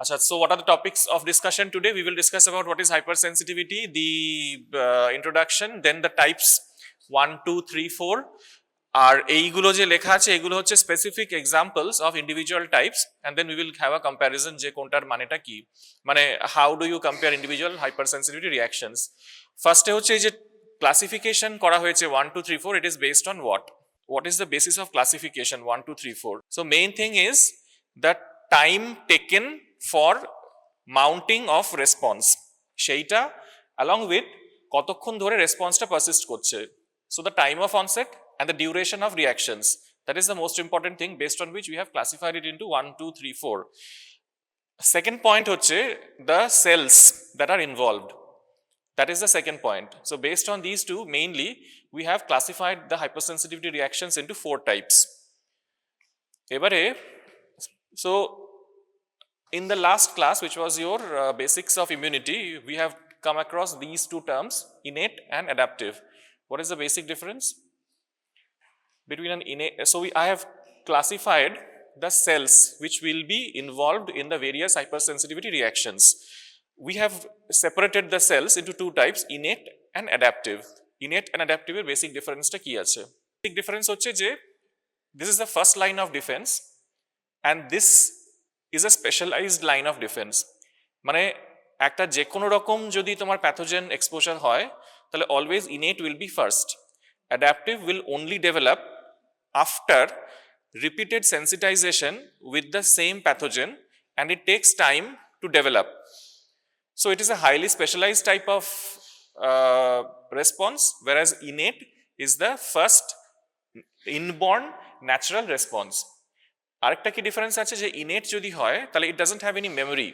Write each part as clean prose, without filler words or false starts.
Achha, so what are the topics of discussion today? We will discuss about what is hypersensitivity, the introduction, then the types 1, 2, 3, 4. আর এইগুলো যে লেখা আছে এগুলো হচ্ছে specific examples of individual types and then we will have a comparison যে কোনটার মানেটা কি, মানে how do you compare individual hypersensitivity reactions. ফার্স্টে হচ্ছে এই যে ক্লাসিফিকেশন করা হয়েছে 1, 2, 3, 4, it is based on what is the basis of classification 1, 2, 3, 4? So main thing is the time taken for mounting of response, সেইটা along with কতক্ষণ ধরে রেসপন্সটা persist করছে। So the time of onset and the duration of reactions, that is the most important thing based on which we have classified it into 1, 2, 3, 4. Second point হচ্ছে the cells that are involved. That is the second point. So based on these two, mainly we have classified the hypersensitivity reactions into 4 types. Ebare, so in the last class, which was your basics of immunity, we have come across these two terms, innate and adaptive. What is the basic difference between an innate? So I have classified the cells which will be involved in the various hypersensitivity reactions. We have separated the cells into 2 types, innate and adaptive. Innate and adaptive এর basic difference টা কি আছে? Basic difference হচ্ছে যে this is the first line of defense and this is a specialized line of defense. মানে একটা যে কোনো রকম যদি তোমার প্যাথোজেন এক্সপোজার হয় তাহলে always innate will be first. Adaptive will only develop after repeated sensitization with the same pathogen and it takes time to develop. So it is a highly specialized type of response, whereas innate is the first inborn natural response. আরেকটা কি difference আছে যে innate যদি হয় তাহলে it doesn't have any memory,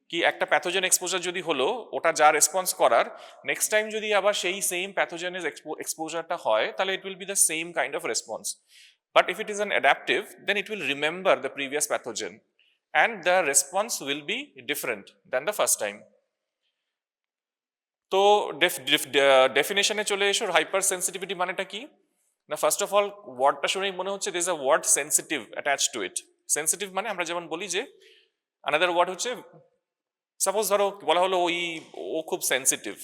কি একটা pathogen exposure যদি হলো ওটা যা রেসপন্স করার নেক্সট টাইম যদি আবার সেই সেম প্যাথোজেনের এক্সপোজারটা হয় তাহলে it will be the same kind of response. But if it is an adaptive, then it will remember the previous pathogen and the response will be different than the first time. তো ডেফিনেশনে চলে এসো hyper sensitivity মানেটা কি না। First of all ওয়ার্ডটা শুনেই মনে হচ্ছে there is a word sensitive attach to it. Sensitive মানে আমরা যেমন বলি যে আনাদার ওয়ার্ড হচ্ছে সাপোজ ধরো বলা হলো ও খুব সেন্সিটিভ,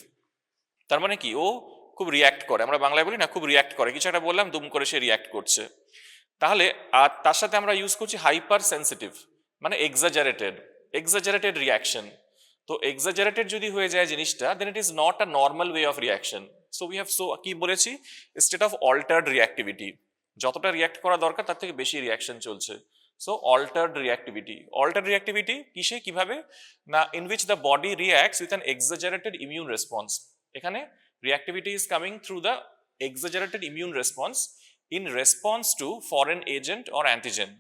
তার মানে কি ও খুব রিয়্যাক্ট করে, আমরা বাংলায় বলি না খুব রিয়্যাক্ট করে, কিছু একটা বললাম দুম করে সে রিয়্যাক্ট করছে। তাহলে আর তার সাথে আমরা ইউজ করছি হাইপার সেন্সিটিভ মানে এক্সাজারেটেড রিয়াকশন। তো এক্সাজারেটেড যদি হয়ে যায় জিনিসটা then it is not a normal way of reaction. So we have কি বলেছি স্টেট অফ অল্টার্ড রিয়াক্টিভিটি, যতটা রিয়াক্ট করা দরকার তার থেকে বেশি রিয়াকশন চলছে। সো অল্টার্ড রিয়াক্টিভিটি কিসে কিভাবে না in which the body reacts with an exaggerated immune response. এখানে reactivity is coming through the exaggerated immune response in response to foreign agent or antigen.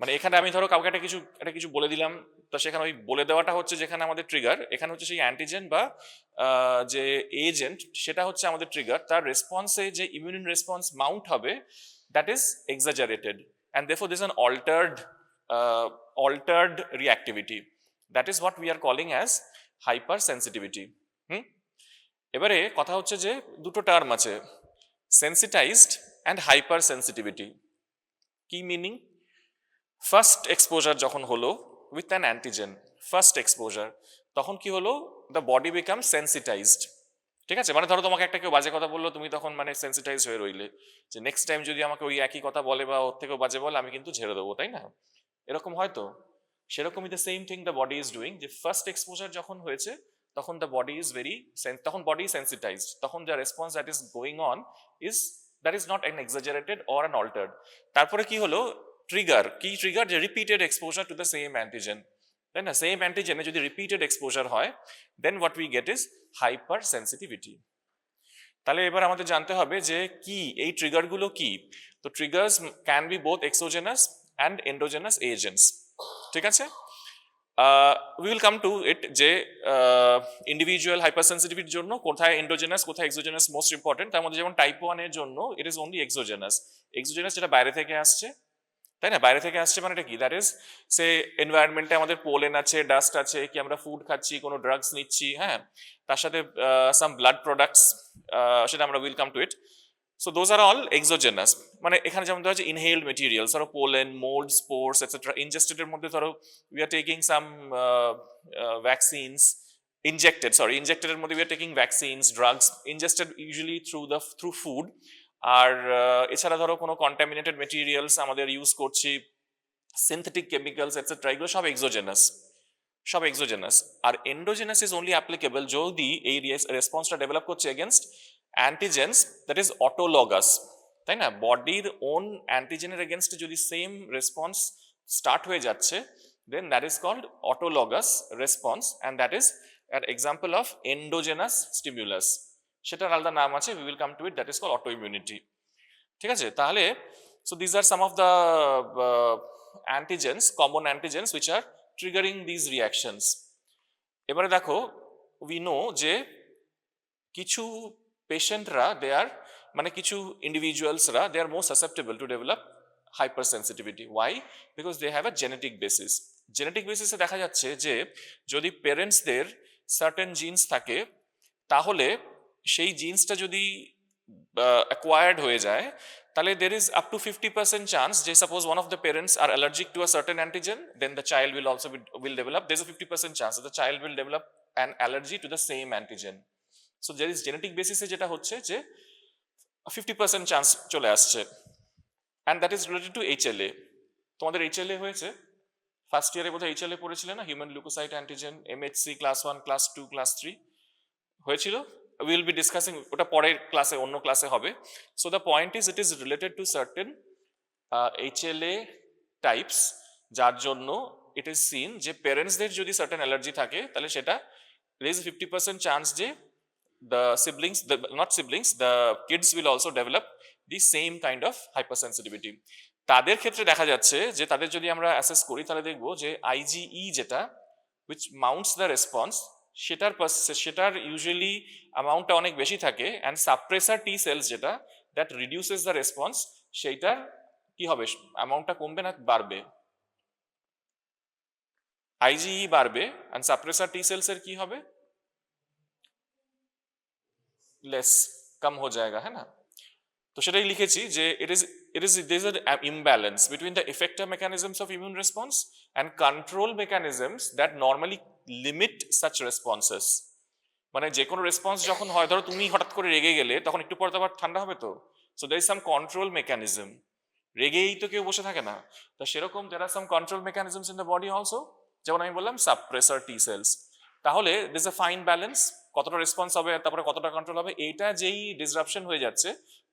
মানে এখানে আমি ধরো কাউকে একটা কিছু বলে দিলাম, তো সেখানে ওই বলে দেওয়াটা হচ্ছে যেখানে আমাদের ট্রিগার, এখানে হচ্ছে সেই অ্যান্টিজেন বা যে এজেন্ট সেটা হচ্ছে আমাদের ট্রিগার, তার রেসপন্সে যে ইমিউন রেসপন্স মাউন্ট হবে that is exaggerated and therefore this is an altered reactivity. That is what we are calling as hypersensitivity. এবারে কথা হচ্ছে যে দুটো টার্ম আছে, sensitized and hypersensitivity. কি মিনিং? ফার্স্ট এক্সপোজার যখন হলো with an antigen, first exposure, তখন কি হলো দ্য বডি বিকাম সেন্সিটাইজড। ঠিক আছে, মানে ধরো তোমাকে একটা কেউ বাজে কথা বললো, তুমি তখন মানে সেন্সিটাইজ হয়ে রইলে যে নেক্সট টাইম যদি আমাকে ওই একই কথা বলে বা ওর থেকেও বাজে বলে আমি কিন্তু ঝেড়ে দেবো, তাই না? এরকম হয়তো সেরকমই the same thing the body is doing, যে ফার্স্ট এক্সপোজার যখন হয়েছে তখন দ্য বডি ইজ তখন বডি সেন্সিটাইজড, তখন the response that is going on is that is not an exaggerated or an altered. তারপরে কি হলো ট্রিগার, কি ট্রিগার? যে repeated exposure to the same antigen, তাই না? সেম অ্যান্টিজেনে যদি রিপিটেড এক্সপোজার হয় then what we get is hypersensitivity. তাহলে এবার আমাদের জানতে হবে যে কি এই ট্রিগারগুলো কি। তো triggers can be both exogenous and endogenous agents. ঠিক আছে, উই উইল কাম টু ইট যে ইন্ডিভিজুয়াল হাইপারসেন্সিটিভিটির জন্য কোথায় এন্ডোজেনাস কোথায় এক্সোজেনাস মোস্ট ইম্পর্টেন্ট। তার মধ্যে যেমন টাইপ 1 এর জন্য ইট ইজ অনলি এক্সোজেনাস, যেটা বাইরে থেকে আসছে, তাই না? বাইরে থেকে আসছে মানে এটা কি? দ্যাট ইজ সে এনভায়রনমেন্টে আমাদের পোলেন আছে, ডাস্ট আছে, কি আমরা ফুড খাচ্ছি, কোনো ড্রাগস নিচ্ছি, হ্যাঁ, তার সাথে সাম ব্লাড প্রোডাক্টস, সেটা আমরা will come to it. So those are all exogenous, মানে এখানে যেমন ধরো ইনহেলড মেটেরিয়ালস, ধরো পোলেন, মোল্ড, স্পোর্স এটসেট্রা। ইনজেস্টেডের মধ্যে ধরো we are taking some vaccines, ইনজেক্টেডের মধ্যে we are taking vaccines, drugs ingested usually through food. আর এছাড়া ধরো কোনো কন্টামিনেটেড মেটেরিয়ালস আমাদের ইউজ করছি, সিনথেটিক কেমিক্যালস এটসেট্রা, এগুলো সব এক্সোজেনাস। আর এন্ডোজেনাস ইজ অনলি অ্যাপ্লিকেবল যদি এই রেসপন্সটা ডেভেলপ করছে against antigens that is autologous, তাই না? বডির ওন অ্যান্টিজেনের এগেনস্টে যদি সেম রেসপন্স স্টার্ট হয়ে যাচ্ছে, then that is called autologous response, and that is an example of endogenous stimulus. সেটার আলাদা নাম আছে, we will come to it, that is called autoimmunity. ঠিক আছে, তাহলে so these are some of the antigens, common antigens which are triggering these reactions. এবারে দেখো, we know যে কিছু পেশেন্টরা মানে কিছু ইন্ডিভিজুয়ালসরা they are more susceptible to develop hypersensitivity. Why? Because they have a genetic basis. Genetic বেসিসে দেখা যাচ্ছে যে যদি পেরেন্টসদের সার্টেন জিনস থাকে, তাহলে সেই জিনসটা যদি অ্যাকোয়ার্ড হয়ে যায়, তাহলে there is up to 50% chance যে suppose one of the parents are allergic to a certain antigen, then the child will also will develop, there's a 50% chance that the child will develop an allergy to the same antigen. So there is genetic basis এ যেটা হচ্ছে যে 50% chance চলে আসছে, and that is related to HLA. তোমাদের HLA হয়েছে first ইয়ারে, বোধহয় HLA পড়েছিলে না, human leukocyte antigen, MHC class 1, class 2, class 3 হয়েছিল। We will be discussing ওটা পরের ক্লাসে, অন্য ক্লাসে হবে। So the point is it is related to certain HLA types, যার জন্য it is seen যে প্যারেন্টসদের যদি certain অ্যালার্জি থাকে, তাহলে সেটা there is a 50% chance যে the kids will also develop the same kind of hypersensitivity. তাদের ক্ষেত্রে দেখা যাচ্ছে যে তাদের যদি আমরা অ্যাসেস করি, তাহলে দেখবো যে IgE যেটা which mounts the response, সেটার ইউজুয়ালি অ্যামাউন্টটা অনেক বেশি থাকে, অ্যান্ড সাপ্রেসার টি সেলস যেটা দ্যাট রিডিউসেস দ্য রেসপন্স, সেইটার কি হবে, অ্যামাউন্টটা কমবে না বাড়বে? IgE বাড়বে, অ্যান্ড সাপ্রেসার টি সেলস এর কি হবে? লেস, কম হয়ে যায়গা, হ্যাঁ না? তো সেটাই লিখেছি যে it is there is an imbalance between the effector mechanisms of immune response and control mechanisms that normally limit such responses. মানে যে কোনো রেসপন্স যখন হয়, ধরো তুমি হঠাৎ করে রেগে গেলে, তখন একটু পর তো আবার ঠান্ডা হবে তো, so there is some control mechanism. রেগেই তো কেউ বসে থাকে না, তো সেরকম there are some control mechanisms in the body also, যেমন আমি বললাম সাপ্রেসার টি সেলস। তাহলে there is a fine balance, কতটা রেসপন্স হবে, তারপরে কতটা কন্ট্রোল হবে, এইটা যেই ডিসরাপশন হয়ে যাচ্ছে,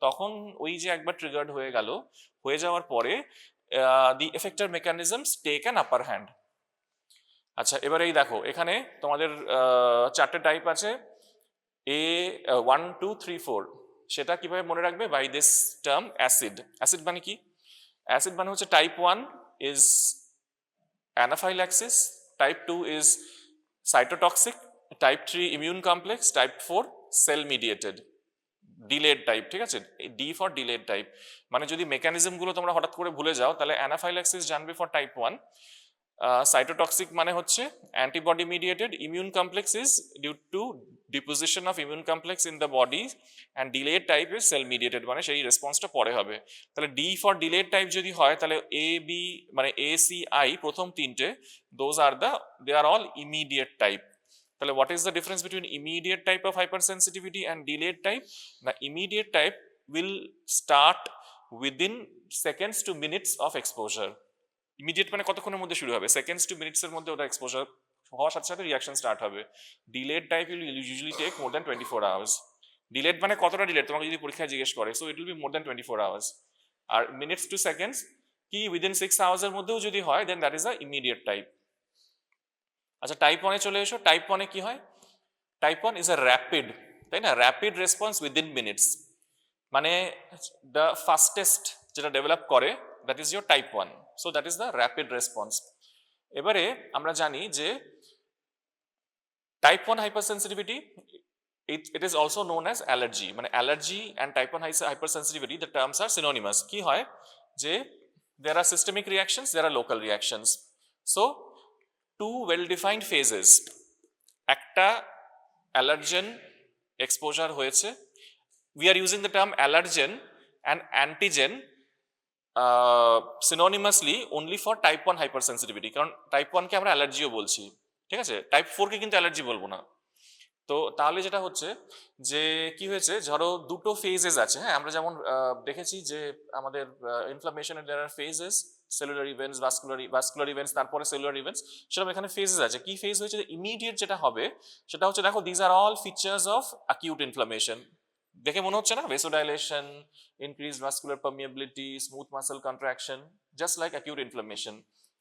তখন ওই যে একবার ট্রিগার্ড হয়ে গেল, হয়ে যাওয়ার পরে the effector mechanisms take an upper hand. আচ্ছা, এবারে এই দেখো, এখানে তোমাদের চারটে টাইপ আছে, A1, 2, 3, 4। সেটা কিভাবে মনে রাখবে? By this term acid. Acid মানে কি? অ্যাসিড মানে হচ্ছে type 1 is anaphylaxis, type 2 is cytotoxic, type 3 immune complex, type 4 cell mediated, delayed type. ঠিক আছে, ডি ফর ডিলেড টাইপ। মানে যদি মেকানিজম গুলো তোমরা হঠাৎ করে ভুলে যাও, তাহলে অ্যানাফাইল্যাক্সিস জানবে ফর টাইপ 1, সাইটোটক্সিক মানে হচ্ছে antibody mediated, immune complex is due to deposition of immune complex in the body, and delayed type is cell mediated, মানে সেই রেসপন্সটা পরে হবে। তাহলে ডি ফর ডিলেড টাইপ যদি হয়, তাহলে AB মানে ACI প্রথম তিনটে, they are all immediate type. তাহলে what is the difference between immediate type of hypersensitivity and delayed type? The immediate type will start within seconds to minutes of exposure. Immediate মানে কতক্ষণের মধ্যে শুরু হবে, seconds two minutes এর মধ্যে ওটা exposure হওয়ার সাথে সাথে রিঅ্যাকশন স্টার্ট হবে। Delayed type will usually take more than 24 hours. Delayed মানে কতটা ডিলেড তোমাকে যদি পরীক্ষায় জিজ্ঞেস করে, so it will be more than 24 hours. আর মিনিটস টু সেকেন্ডস কি উইদিন 6 আওয়ার্স এর মধ্যেও যদি হয়, then that is a immediate type. আচ্ছা, টাইপ 1 এ চলে এসো। টাইপ 1 এ কি হয়? টাইপ 1 ইজ আ র্যাপিড, তাই না? র্যাপিড রেসপন্স উইদিন মিনিটস, মানে দ্য ফাস্টেস্ট যেটা ডেভেলপ করে, that is your type 1। So that is the rapid response. এবারে আমরা জানি যে type 1 hypersensitivity, it is also known as allergy, মানে allergy and type 1 hypersensitivity, the terms are synonymous. কি হয় যে there are systemic reactions, there are local reactions. So two well defined phases, একটা allergen exposure হয়েছে, we are using the term allergen and antigen synonymously only for type 1 hypersensitivity, কারণ type 1 কে আমরা অ্যালার্জিও বলছি, ঠিক আছে, টাইপ 4 কে কিন্তু অ্যালার্জি বলবো না। তো তাহলে যেটা হচ্ছে যে কি হয়েছে, ধরো দুটো ফেজেস আছে, হ্যাঁ, আমরা যেমন দেখেছি যে আমাদের ইনফ্লামেশনের there are phases, cellular events, vascular events, তারপরে সেলুলার ইভেন্টস, সেরকম এখানে ফেজেস আছে। কি ফেজ হয়েছে, ইমিডিয়েট যেটা হবে সেটা হচ্ছে, দেখো these are all features of acute inflammation. দেখে মনে হচ্ছে না, ভেসোডাইলেশন, increased vascular permeability, smooth muscle contraction, just like acute inflammation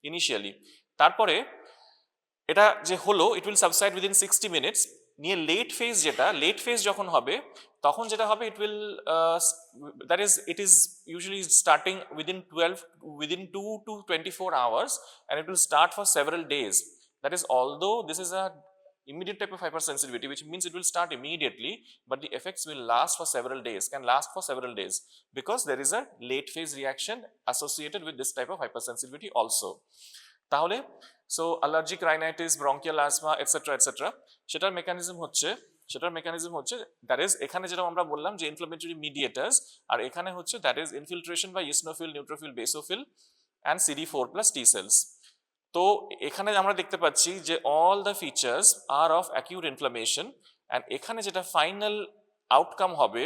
initially. তারপরে এটা যে হলো, it will subside within 60 minutes। নিয়ে লেট ফেজ, যেটা লেট ফেজ যখন হবে তখন যেটা হবে, it will it is usually starting within 2 to 24 hours, and it will start for several days. That is, although this is a immediate type of hypersensitivity, which means it will start immediately, but the effects will last for several days, can last for several days, because there is a late phase reaction associated with this type of hypersensitivity also. তাহলে so allergic rhinitis, bronchial asthma, etcetera etcetera, সেটার mechanism হচ্ছে that is, এখানে যেটা আমরা বললাম যে inflammatory মিডিয়েটার্স, আর এখানে হচ্ছে that is infiltration by eosinophil, neutrophil, basophil and CD4+ T cells। তো এখানে আমরা দেখতে পাচ্ছি যে all the features are of acute inflammation, and এখানে যেটা ফাইনাল আউটকাম হবে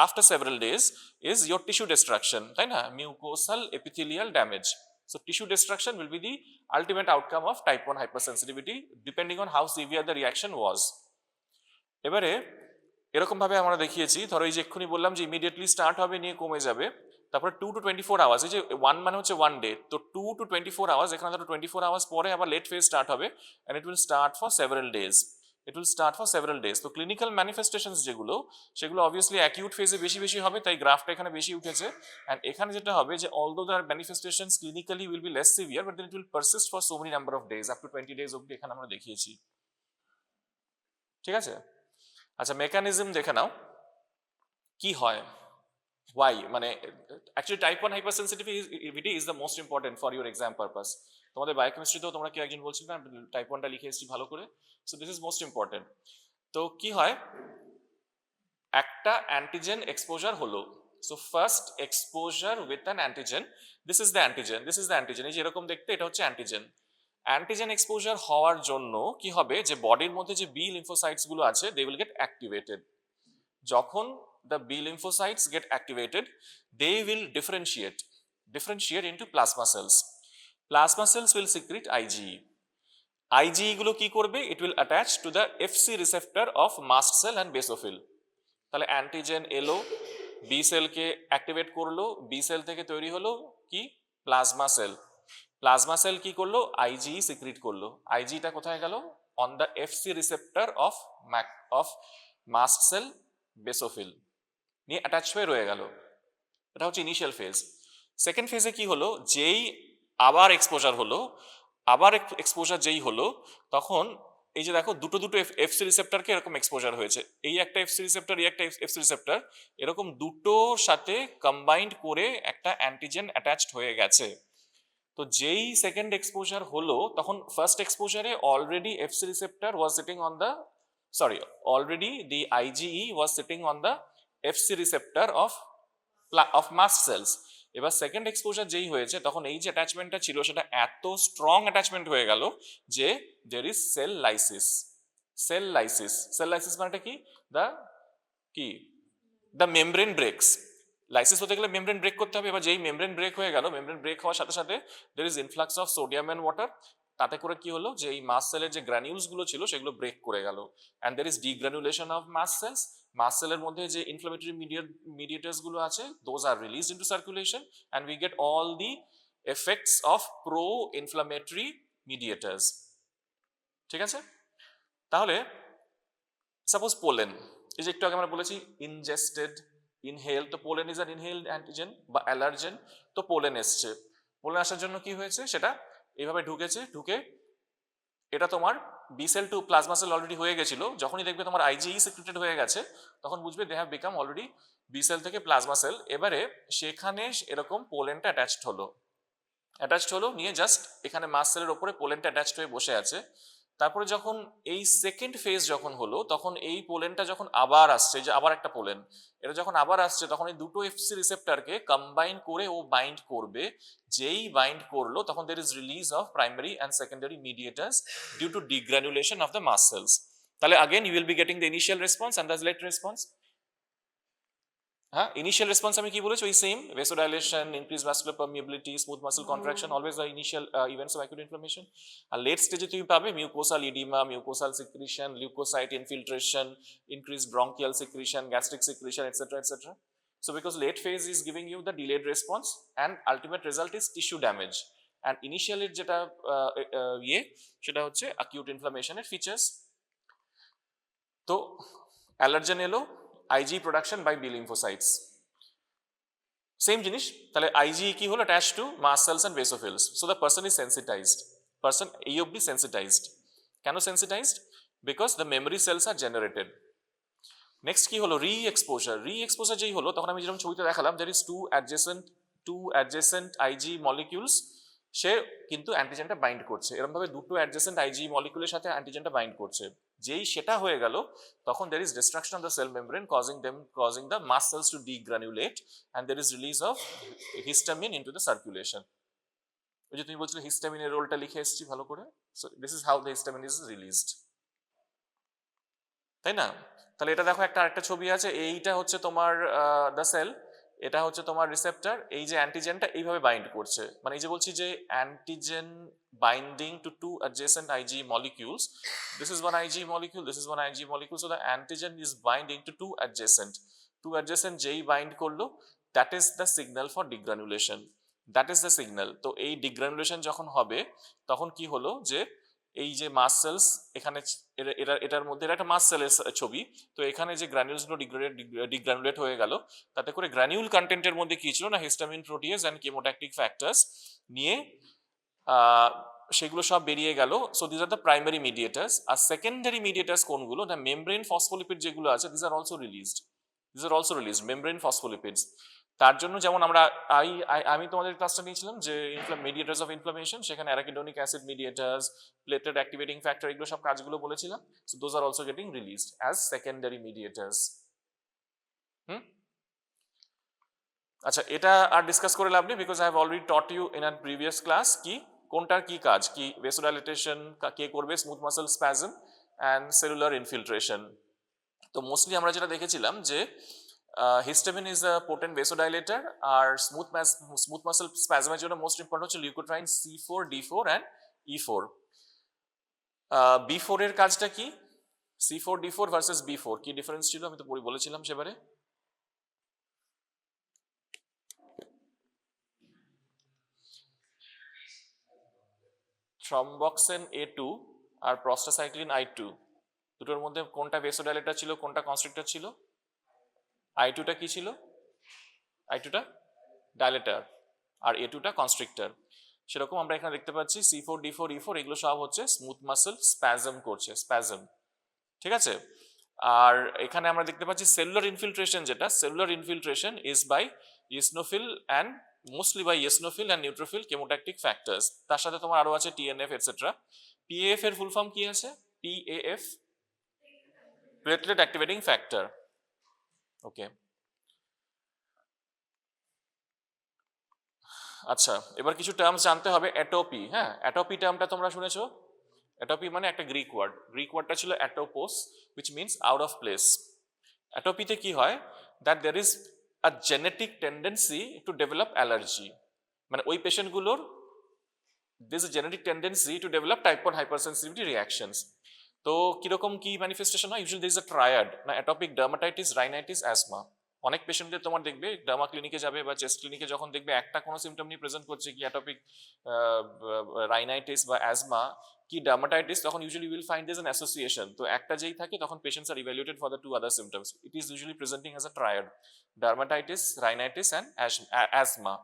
after several days is your tissue destruction, তাই না, mucosal epithelial damage. So tissue destruction will be the ultimate outcome of type 1 hypersensitivity, depending on how severe the reaction was. এবারে এরকম ভাবে আমরা দেখিয়েছি, ধরো এই যে এক্ষুনি বললাম যে ইমিডিয়েটলি স্টার্ট হবে, নিয়ে কমে যাবে, তারপরে 2 to 24 আওয়ার্স, এই যে 1 মানে হচ্ছে 1 ডে, তো 2 to 24 আওয়ার্স, এখানে ধরো 24 আওয়ার্স পরে আবার লেট ফেজ স্টার্ট হবে, and it will start for several days. তো ক্লিনিক্যাল ম্যানিফেস্টেশনস যেগুলো, সেগুলো অবভিয়াসলি অ্যাকিউট ফেজে বেশি বেশি হবে, তাই গ্রাফটা এখানে বেশি উঠেছে। অ্যান্ড এখানে যেটা হবে যে although the manifestations clinically will be less severe, but then it will persist for so many number of days, up to 20 days অবধি এখানে আমরা দেখিয়েছি, ঠিক আছে। আচ্ছা, মেকানিজম দেখে নাও কি হয়, ওয়াই, মানে actually type 1 hypersensitivity is the most important for your exam purpose. তোমাদের বায়োকেমিস্ট্রিতেও তোমরা কেউ একজন বলছিল না টাইপ 1টা লিখে এসেছি ভালো করে, so this is most important. তো কি হয়, একটা অ্যান্টিজেন এক্সপোজার হলো, so first exposure with an antigen, this is the antigen, এই যে এরকম দেখতে, এটা হচ্ছে অ্যান্টিজেন এক্সপোজার হওয়ার জন্য কি হবে, যে বডির মধ্যে যে বি লিম্ফোসাইটস গুলো আছে, দে উইল গেট অ্যাক্টিভেটেড। যখন the B lymphocytes get activated, they will differentiate into plasma cells. Plasma cells will secrete IgE. IgE গুলো কি করবে, it will attach to the FC receptor of mast cell and basophil. তাহলে antigen এলো, B সেলকে activate করলো, B cell থেকে তৈরি হলো কি, প্লাজমা সেল কি করলো, IgE সিক্রিট করলো। IgEটা কোথায় গেল, on the FC receptor of mast cell, basophil নিয়ে অ্যাটাচ হয়ে রয়ে গেল। এটা হচ্ছে ইনিশিয়াল ফেজ। সেকেন্ড ফেজে কি হলো, যেই আবার এক্সপোজার যেই হলো, তখন এই যে দেখো দুটো এফসি রিসেপ্টরকে এরকম এক্সপোজার হয়েছে, এই একটা এফসি রিসেপ্টর, এই একটা এফসি রিসেপ্টর, এরকম দুটোর সাথে কম্বাইন্ড করে একটা অ্যান্টিজেন অ্যাটাচড হয়ে গেছে। তো যেই সেকেন্ড এক্সপোজার হলো, তখন ফার্স্ট এক্সপোজারে already FC receptor was sitting on the already the IgE was sitting on the FC receptor of mast cells. এবার সেকেন্ড এক্সপোজার যেই হয়েছে, তখন এই যে অ্যাটাচমেন্টটা ছিল, সেটা এত স্ট্রং অ্যাটাচমেন্ট হয়ে গেল যে there is cell lysis মানেটা কি, the membrane breaks. লাইসিস হতে গেলে মেমব্রেন ব্রেক করতে হবে। এবার যেই মেমব্রেন ব্রেক হয়ে গেল, মেমব্রেন ব্রেক হওয়ার সাথে সাথে there is influx of sodium and water. তাতে করে কি হলো, যে এই মাস্ট সেলের যে গ্র্যানিউলস গুলো ছিল, সেগুলো ব্রেক করে গেল, and there is degranulation of mast cells. Must সেলের মধ্যে যে ইনফ্লামেটরি mediators গুলো আছে, those are released into circulation, and we get all the effects of pro-inflammatory mediators. ঠিক আছে, তাহলে সাপোজ পোলেন, এই যে একটু আগে আমরা বলেছি ইনজেস্টেড, ইনহেল, তো pollen is an inhaled antigen বা অ্যালার্জেন। তো পোলেন এসছে, পোলেন আসার জন্য কি হয়েছে, সেটা এইভাবে ঢুকে এটা তোমার B cell to plasma cell already হয়ে গেছিল। যখনই দেখবে তোমার IgE সিক্রেটেড হয়ে গেছে, তখন বুঝবে they have become already B cell থেকে প্লাজমা সেল। এবারে সেখানে এরকম পোলেনটা অ্যাটাচড হলো, নিয়ে জাস্ট এখানে মাস্ট সেলের ওপরে পোলেনটা অ্যাটাচড হয়ে বসে আছে। তারপরে যখন এই সেকেন্ড ফেজ যখন হলো, তখন এই পোলেনটা যখন আবার আসছে, যে আবার একটা পোলেন, এটা যখন আবার আসছে, তখন এই দুটো এফসি রিসেপ্টরকে কম্বাইন করে ও বাইন্ড করবে। যেই বাইন্ড করলো, তখন there is release of primary and secondary mediators due to degranulation of the mast cells. তাহলে again you will be getting the initial response and the late response. হ্যাঁ, initial response আমি কি বলেছি, ওই same vasodilation, increase vascular permeability, smooth muscle contraction, always the initial events of acute inflammation. আর late স্টেজে তুমি পাবে mucosal oedema, mucosal secretion, leukocyte infiltration, increased bronchial secretion, gastric secretion, etc., etc. So because late phase is giving you the delayed response and ultimate result is tissue damage, and initially যেটা সেটা হচ্ছে acute inflammation এর features. তো allergen এলো, IG production by B lymphocytes, same জিনিস। তাহলে IG কি হলো, attach to mast cells and basophils, so the person is sensitised. Person এই অবধি সেন্সিটাইজড। কেন sensitised? Because the memory cells are generated. Next কি হলো, রি এক্সপোজার। রি এক্সপোজার যেই হলো, তখন আমি যেরকম ছবিতে দেখালাম, there is two adjacent Ig molecules, সে কিন্তু অ্যান্টিজেনটা বাইন্ড করছে। এরকম ভাবে দুটো অ্যাডজেসেন্ট আইজি মলিকিউলের সাথে অ্যান্টিজেনটা বাইন্ড করছে। যেই সেটা হয়ে গেল, তখন there is destruction of the cell membrane causing the mast cells to degranulate, and there is release of histamine into the circulation. ওই যে তুমি বলছিলে হিস্টামিনের রোলটা লিখে এসেছি ভালো করে, so this is how the histamine is released, তাই না? তাহলে এটা দেখো, আরেকটা ছবি আছে, এইটা হচ্ছে তোমার দ্য সেল, এটা হচ্ছে তোমার রিসেপ্টর। এই যে অ্যান্টিজেনটা এইভাবে বাইন্ড করছে, মানে এই যে বলছি যে antigen binding to two adjacent Ig molecules. This is one Ig molecule, this is one Ig molecule, so the antigen is binding to two adjacent যেই bind করলো, that is the signal for degranulation, that is the signal. তো এই degranulation যখন হবে, তখন কি হলো, যে এই যে মাস্ট সেলস, এখানে এটার মধ্যে একটা মাস্ট সেলের ছবি, তো এখানে যে গ্রানিউলস গুলো ডিগ্রানুলেট হয়ে গেল, তাতে করে গ্রানিউল কন্টেন্টের মধ্যে কি ছিল না, histamine, protease and chemotactic factors নিয়ে সেগুলো সব বেরিয়ে গেল। So this are the primary mediators. আর সেকেন্ডারি মিডিয়েটার্স কোনগুলো, না মেমব্রেন ফসফোলিপিড যেগুলো আছে, this are also released membrane phospholipids. তার জন্য যেমন আমি তোমাদের ক্লাসটা নিয়েছিলাম যে মিডিয়েটার্স অফ ইনফ্লামেশন, সেখানে arachidonic acid mediators, platelet activating factor, এগুলো সব কাজগুলো বলেছিলাম। So those are also getting released as secondary mediators. আচ্ছা, এটা আর ডিসকাস করে লাভ নেই, because I have already taught you in a previous class কি কোনটার কি কাজ, কি ভেসোডাইলেটেশন কে করবে, smooth muscle spasm and cellular infiltration. তো মোস্টলি আমরা যেটা দেখেছিলাম যে histamine is a potent vasodilator, আর স্মুথ মাসল স্প্যাজমের জন্য মোস্ট ইম্পর্টেন্ট হচ্ছে leukotriene C4, D4 and E4। B4 এর কাজটা কি, C4, D4 ভার্সেস B4 কি ডিফারেন্স ছিল, আমি তো বলেছিলাম সেবারে। থ্রম্বক্সেন A2 আর প্রস্টাসাইক্লিন I2, দুটোর মধ্যে কোনটা ভেসোডাইলেটর ছিল, কোনটা কনস্ট্রিক্টর ছিল? I2টা কি ছিল? I2টা ডাইলেটর আর A2টা কনস্ট্রিক্টর। সেরকম আমরা এখানে দেখতে পাচ্ছি C4, D4, E4 এগুলো সব হচ্ছে স্মুথ মাসল স্প্যাজম করছে, স্প্যাজম, ঠিক আছে। আর এখানে আমরা দেখতে পাচ্ছি সেলুলার ইনফিল্ট্রেশন, যেটা cellular infiltration is by eosinophil and mostly by eosinophil and neutrophil chemotactic factors. তার সাথে তোমার আরো আছে TNF এটসেট্রা। PAF এর ফুল ফর্ম কি আছে? PAF, platelet activating factor. Okay, আচ্ছা, এবার কিছু টার্মস জানতে হবে। অ্যাটোপি, হ্যাঁ, অ্যাটোপি টার্মটা তোমরা শুনেছো? অ্যাটোপি মানে একটা গ্রিক ওয়ার্ডটা ছিল অ্যাটোপোস, which means out of place. অ্যাটোপিতে কি হয়, that there is a genetic tendency to develop allergy, মানে ওই পেশেন্টগুলোর there is a genetic tendency to develop type 1 hypersensitivity reactions. তো কিরকম কি ম্যানিফেস্টেশন হয়? Usually there is a triad, না অ্যাটোপিক ডার্মাটাইটিস, রাইনাইটিস, অ্যাজমা। অনেক পেশেন্টদের তোমার দেখবে ডার্মা ক্লিনিকে যাবে বা চেস্ট ক্লিনিকে যখন দেখবে একটা কোনো সিমটম নিয়ে প্রেজেন্ট করছে, কি অ্যাটোপিক রাইনাইটিস বা অ্যাজমা কি ডার্মাটাইটিস, তখন usually will find this an association. তো একটা যেই থাকে, তখন patients are evaluated for the two other symptoms. It is usually presenting as a triad, dermatitis, rhinitis and asthma.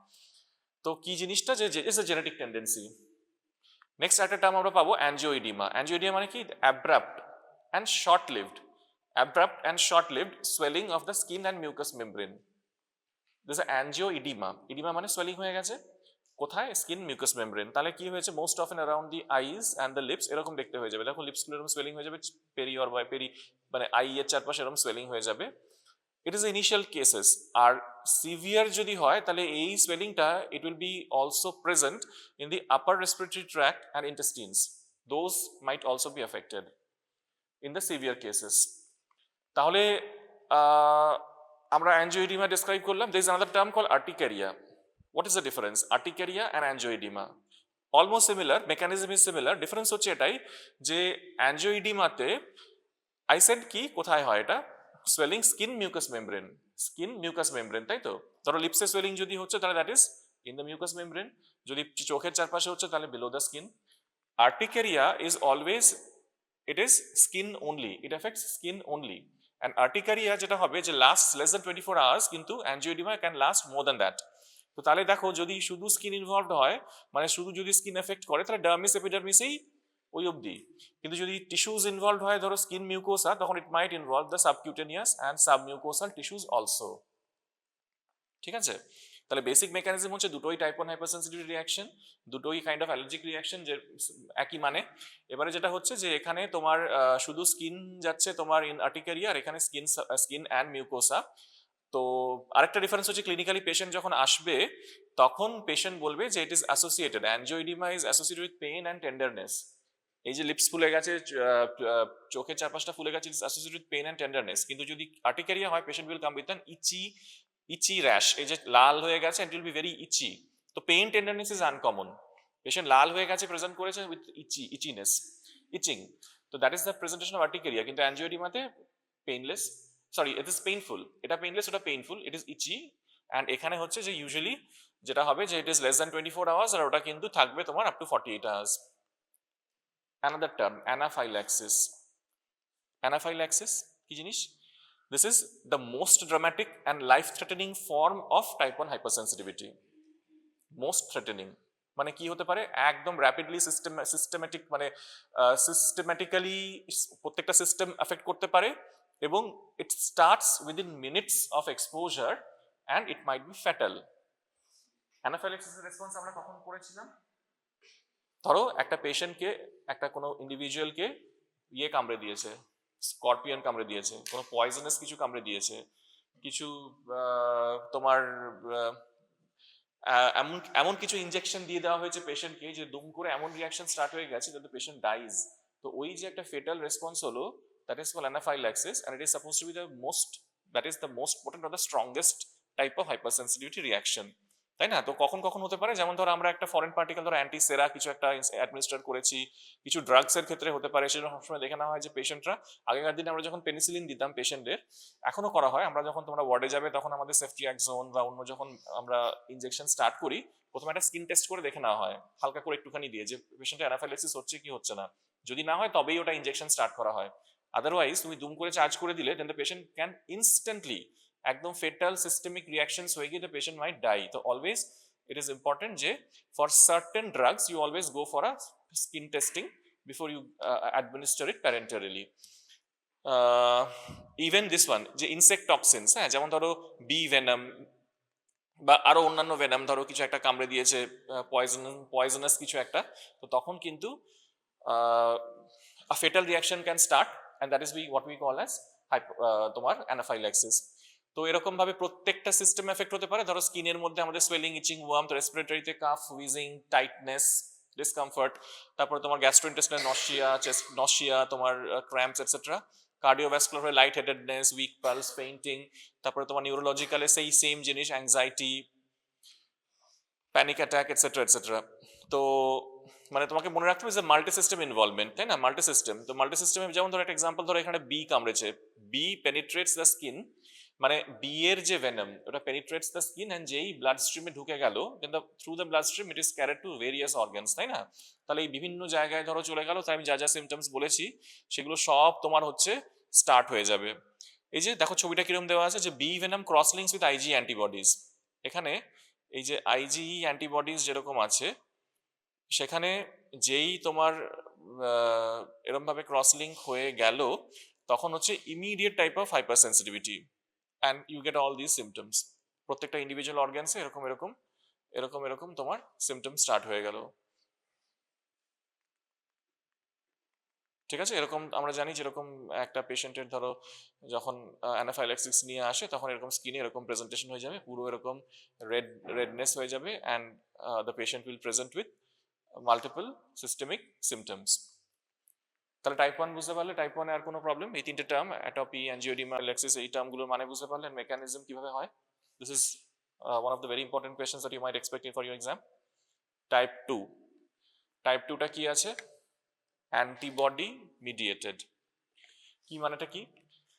তো কি জিনিসটা, যে is a genetic tendency. Next একটা টার্ম আমরা পাবো অ্যাঞ্জিওইডিমা। অ্যাঞ্জিওইডিমা মানে কি? Abrupt and short lived, abrupt and short-lived swelling of the skin and mucous membrane. This is angioedema. Edema মানে swelling হয়ে গেছে। কোথায়? Skin mucous membrane. তাহলে কি হয়েছে? Most often around the eyes and the lips এরকম দেখতে হয়ে যাবে। দেখো লিপসগুলো এরকম সোয়েলিং হয়ে যাবে, পেরি অর বাই পেরি মানে আই এর চারপাশে এরকম সোয়েলিং হয়ে যাবে। It is initial cases. আর সিভিয়ার যদি হয় তাহলে এই সোয়েলিংটা it will be also present in the upper respiratory tract and intestines, those might also be affected in the severe cases. তাহলে আমরা অ্যাঞ্জিওইডিমা ডিসক্রাইব করলাম। There is another term call urticaria. What is the difference? Urticaria and angioedema. Almost similar, mechanism is similar. Difference হচ্ছে এটাই যে অ্যাঞ্জিওইডিমাতে I said কি কোথায় হয় এটা? Swelling skin mucous membrane. Skin mucous membrane, তাই তো? ধরো লিপসে সোয়েলিং যদি হচ্ছে তাহলে that is in the mucus membrane. যদি চোখের চারপাশে হচ্ছে তাহলে below the skin. Urticaria is always, it is skin only. It affects skin only. And urticaria যেটা হবে যে lasts less than 24 hours, কিন্তু angioedema can last more than that. তো তাহলে দেখো যদি শুধু স্কিন ইনভলভড হয়, মানে শুধু যদি স্কিন এফেক্ট করে তাহলে ডার্মিস এপিডার্মিসেই ওই অবধি। কিন্তু যদি টিস্যুজ ইনভলভড হয়, ধরো স্কিন মিউকোসা, তখন it might involve the subcutaneous and submucosal tissues also. ঠিক আছে? তাহলে বেসিক মেকানিজম হচ্ছে দুটোই টাইপ 1 হাইপারসেনসিটিভিটি রিঅ্যাকশন, দুটোই কাইন্ড অফ অ্যালার্জিক রিঅ্যাকশন, যে একই মানে। এবারে যেটা হচ্ছে যে এখানে তোমার শুধু স্কিন যাচ্ছে তোমার ইন আর্টিকারিয়া, আর এখানে স্কিন অ্যান্ড মিউকোসা। তো আরেকটা ডিফারেন্স হচ্ছে ক্লিনিক্যালি পেশেন্ট যখন আসবে তখন পেশেন্ট বলবে যে it is associated, angioedema is associated with pain and tenderness. এই যে লিপস ফুলে গেছে, চোখের চারপাশটা ফুলে গেছে, it's associated with pain and tenderness. কিন্তু যদি আর্টিকারিয়া হয় patient will come with an itchy rash, এই যে লাল হয়ে গেছে, it will be very itchy. তো pain tenderness is uncommon. Patient লাল হয়ে গেছে প্রেজেন্ট করেছে উইথ ইচিনেস, ইচিং। তো that is the presentation of urticaria. কিন্তু অ্যাঞ্জিওইডিমাতে painless, sorry it is painful, এটা পেইনলেস ওটা painful, it is itchy. And এখানে হচ্ছে যে ইউজুয়ালি যেটা হবে যে it is less than 24 hours, আর ওটা কিন্তু থাকবে তোমার up to 48 hours. Another term anaphylaxis. Anaphylaxis কি জিনিস? This is the most dramatic and life-threatening form of type 1 hypersensitivity. Most threatening মানে কি হতে পারে? একদম র্যাপিডলি সিস্টেমেটিক মানে সিস্টেম্যাটিক্যালি প্রত্যেকটা সিস্টেম এফেক্ট করতে পারে, এবং it starts within minutes of exposure and it might be fatal. অ্যানাফাইল্যাক্সিসের রেসপন্স আমরা কখন করেছিলাম? ধরো একটা পেশেন্টকে, একটা কোনো ইন্ডিভিজুয়ালকে ইয়ে কামড়ে দিয়েছে, স্করপিয়ন কামড়ে দিয়েছে, কোনো পয়জনাস কিছু কামড়ে দিয়েছে, কিছু তোমার এমন কিছু ইনজেকশন দিয়ে দেওয়া হয়েছে পেশেন্টকে যে দুম করে এমন রিয়াকশন স্টার্ট হয়ে গেছে যাতে পেশেন্ট ডাইজ। তো ওই যে একটা ফেটাল রেসপন্স হলো, that is called anaphylaxis, and it is suppose to be the most, that is the most potent or the strongest type of hypersensitivity reaction, তাই না? তো কখন কখন হতে পারে? যেমন ধরো আমরা একটা ফরেন পার্টিকেল, ধরো অ্যান্টিসেরা কিছু একটা অ্যাডমিনিস্টার করেছি, কিছু ড্রাগস এর ক্ষেত্রে হতে পারে। সেজন্য সবসময় দেখে নেওয়া হয় যে পেশেন্টরা, আগেকার দিনে আমরা যখন পেনিসিলিন দিতাম পেশেন্টদের, এখনো করা হয়, আমরা যখন তোমরা ওয়ার্ডে যাবে তখন আমাদের সেফটি জোন বা অন্য যখন আমরা ইনজেকশন স্টার্ট করি, প্রথমে একটা স্কিন টেস্ট করে দেখে নেওয়া হয় হালকা করে একটুখানি দিয়ে, যে পেশেন্টের অ্যানাফাইল্যাক্সিস হচ্ছে কি হচ্ছে না। যদি না হয় তবেই ওটা ইনজেকশন স্টার্ট করা হয়। আদারওয়াইজ তুমি দুম করে চার্জ করে দিলে দেন দ্য পেশেন্ট ক্যান ইনস্ট্যান্টলি একদম ফেটাল সিস্টেমিক রিয়াকশনস হয়ে গিয়ে দ্য পেশেন্ট মাইট ডাই। তো অলওয়েজ it is important যে for certain drugs you always go for a skin testing before you administer it parenterally. Even this one যে insect toxins, হ্যাঁ, যেমন ধরো B venom বা আরো অন্যান্য ভেনাম, ধরো কিছু একটা কামড়ে দিয়েছে, পয়জনাস কিছু একটা, তো তখন কিন্তু a fatal reaction can start, and that is what we call as তোমার anaphylaxis. তো এরকম ভাবে প্রত্যেকটা সিস্টেম এফেক্ট হতে পারে। ধরো স্কিনের মধ্যে আমাদের সোয়েলিং, ইচিং, ওয়ার্মথ, রেসপিরেটরিতে কাফ, উইজিং, টাইটনেস, ডিসকমফর্ট, তারপর তোমার গ্যাস্ট্রোইন্টেস্টাইনাল নসিয়া, তোমার ক্র্যাম্পস এটসেট্রা, কার্ডিওভাস্কুলার হয়ে light headedness, weak pulse, fainting, তারপরে তোমার নিউরোলজিক্যালে সেই সেম জিনিস, anxiety, panic attack etcetera etcetera. তো মানে তোমাকে মনে রাখতে হবে যে মাল্টি সিস্টেম ইনভলভমেন্ট, তাই না? Multi system. তো মাল্টি সিস্টেমে যেমন ধরো একটা এক্সাম্পল, ধরো এখানে বি কামড়েছে, বি পেনিট্রেটস দ্য স্কিন, মানে বি এর যে ভেনম ওটা পেনিট্রেটস দ্য স্কিন, এন্ড যেই ব্লাড স্ট্রিমে ঢুকে গেল, then through the blood stream it is carried to various organs, তাই না? তাহলে এই বিভিন্ন জায়গায় ধরো চলে গেল, তাই আমি যা যা সিমটমস বলেছি সেগুলো সব তোমার হচ্ছে স্টার্ট হয়ে যাবে। এই যে দেখো ছবিটা কিরকম দেওয়া আছে, যে bee venom cross links with Ig antibodies. এখানে এই যে আইজি অ্যান্টিবডিজ যেরকম আছে, সেখানে যেই তোমার এরকম ভাবে ক্রস লিঙ্ক হয়ে গেল, তখন হচ্ছে immediate type of hypersensitivity, and you get all these symptoms. প্রত্যেকটা ইন্ডিভিজুয়াল অর্গানসে এরকম এরকম এরকম এরকম তোমার সিমটম স্টার্ট হয়ে গেল। ঠিক আছে, এরকম আমরা জানি যেরকম একটা পেশেন্টের ধরো যখন অ্যানাফাইল্যাক্সিস নিয়ে আসে তখন এরকম স্কিনে এরকম প্রেজেন্টেশন হয়ে যাবে, পুরো এরকম রেডনেস হয়ে যাবে, and the patient will present with multiple systemic symptoms. তাহলে টাইপ 1 বুঝতে পারলে টাইপ 1 এ আর কোনো প্রবলেম, এই তিনটে টার্ম অ্যাটপি, অ্যাঞ্জিওডিমা, অ্যালেক্সিস, এই টার্মগুলোর মানে বুঝতে পারলেন, মেকানিজম কিভাবে হয়। This is one of the very important questions that you might expect for your exam. Type 2, type 2টা কি আছে? Antibody mediated. কি মানেটা কি?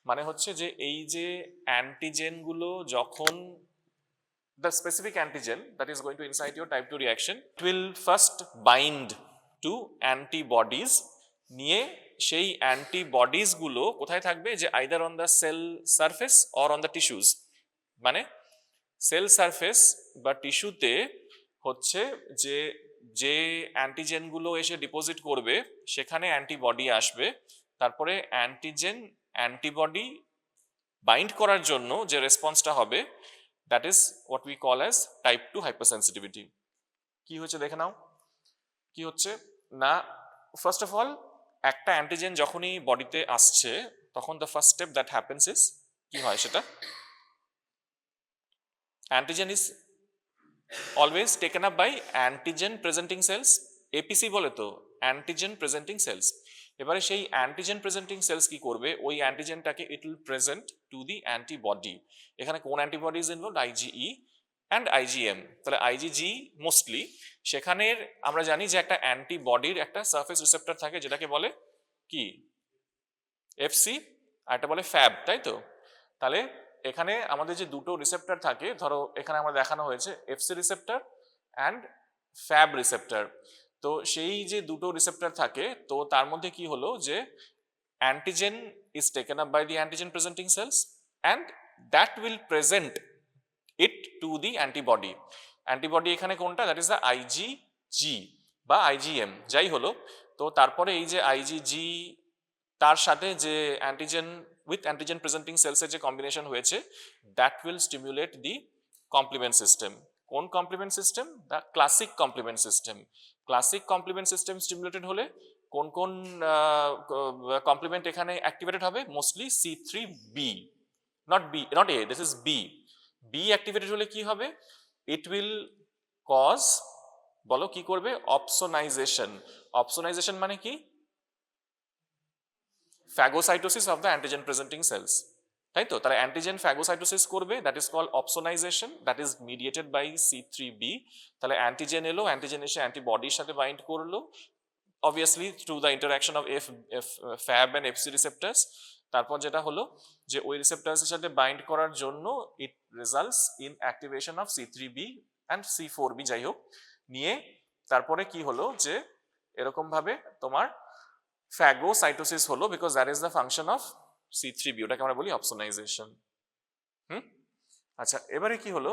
মানে হচ্ছে যে এই যে অ্যান্টিজেনগুলো যখন the specific antigen that is going to incite your type 2 reaction, it will first bind to antibodies, নিয়ে সেই অ্যান্টিবডিজ গুলো কোথায় থাকবে? যে either on the cell surface or on the tissues. মানে সেল সারফেস বা টিস্যুতে হচ্ছে যে যে অ্যান্টিজেনগুলো এসে ডিপোজিট করবে সেখানে অ্যান্টিবডি আসবে, তারপরে অ্যান্টিজেন অ্যান্টিবডি বাইন্ড করার জন্য যে রেসপন্সটা হবে, that is what we call as type 2 hypersensitivity. কি হচ্ছে দেখে নাও। কি হচ্ছে না, ফার্স্ট অফ অল একটা অ্যান্টিজেন যখনই বডিতে আসছে তখন the first step that happens is, কি হয় সেটা, antigen is always taken up by antigen presenting cells, APC বলে তো, অ্যান্টিজেন প্রেজেন্টিং সেলস। এবারে সেই অ্যান্টিজেন প্রেজেন্টিং সেলস কি করবে? ওই অ্যান্টিজেনটাকে it will present to the antibody. এখানে কোন antibody is involved? IgE and IgM. তাহলে আইজিজি মোস্টলি, সেখানের আমরা জানি যে একটা অ্যান্টিবডির একটা সারফেস রিসেপ্টর থাকে যেটাকে বলে কি, এফসি, আর একটা বলে ফ্যাব, তাই তো? তাহলে এখানে আমাদের যে দুটো রিসেপ্টর থাকে, ধরো এখানে আমরা দেখানো হয়েছে FC receptor and fab receptor. তো সেই যে দুটো রিসেপ্টর থাকে, তো তার মধ্যে কি হলো যে antigen is taken up by the antigen presenting cells and that will present it to the antibody. Antibody এখানে কোনটা? দ্যাট ইজ দ্য আইজিজি বা আইজিএম, যাই হলো। তো তারপরে এই যে আইজিজি তার সাথে যে অ্যান্টিজেন উইথ অ্যান্টিজেন প্রেজেন্টিং সেলসের যে কম্বিনেশন হয়েছে, that will stimulate the complement system. কোন complement system? The classic complement system. Classic complement system stimulated হলে কোন কোন কমপ্লিমেন্ট এখানে অ্যাক্টিভেটেড হবে? Mostly C3b, not A, this is B. B activated হলে কি হবে? ইট উইল কজ, বলো কি করবে? অপসোনাইজেশন। অপসোনাইজেশন মানে কি? phagocytosis of the antigen presenting cells, তাই তো? তাহলে অ্যান্টিজেন ফ্যাগোসাইটোসিস করবে, that is called opsonization, that is mediated by C3b। তাহলে অ্যান্টিজেন এলো, অ্যান্টিজেন এসে অ্যান্টিবডির সাথে বাইন্ড করলো, obviously through the interaction of FAB and FC receptors। তারপর যেটা হলো যে ওই রিসেপ্টরসের সাথে বাইন্ড করার জন্য it results in activation of C3b and C4b, যাই হোক, নিয়ে তারপরে কি হলো যে এরকম ভাবে তোমার ফ্যাগোসাইটোসিস হলো, because that is the function of C3b, ওটাকে আমরা বলি অপসোনাইজেশন। আচ্ছা, এবারে কি হলো,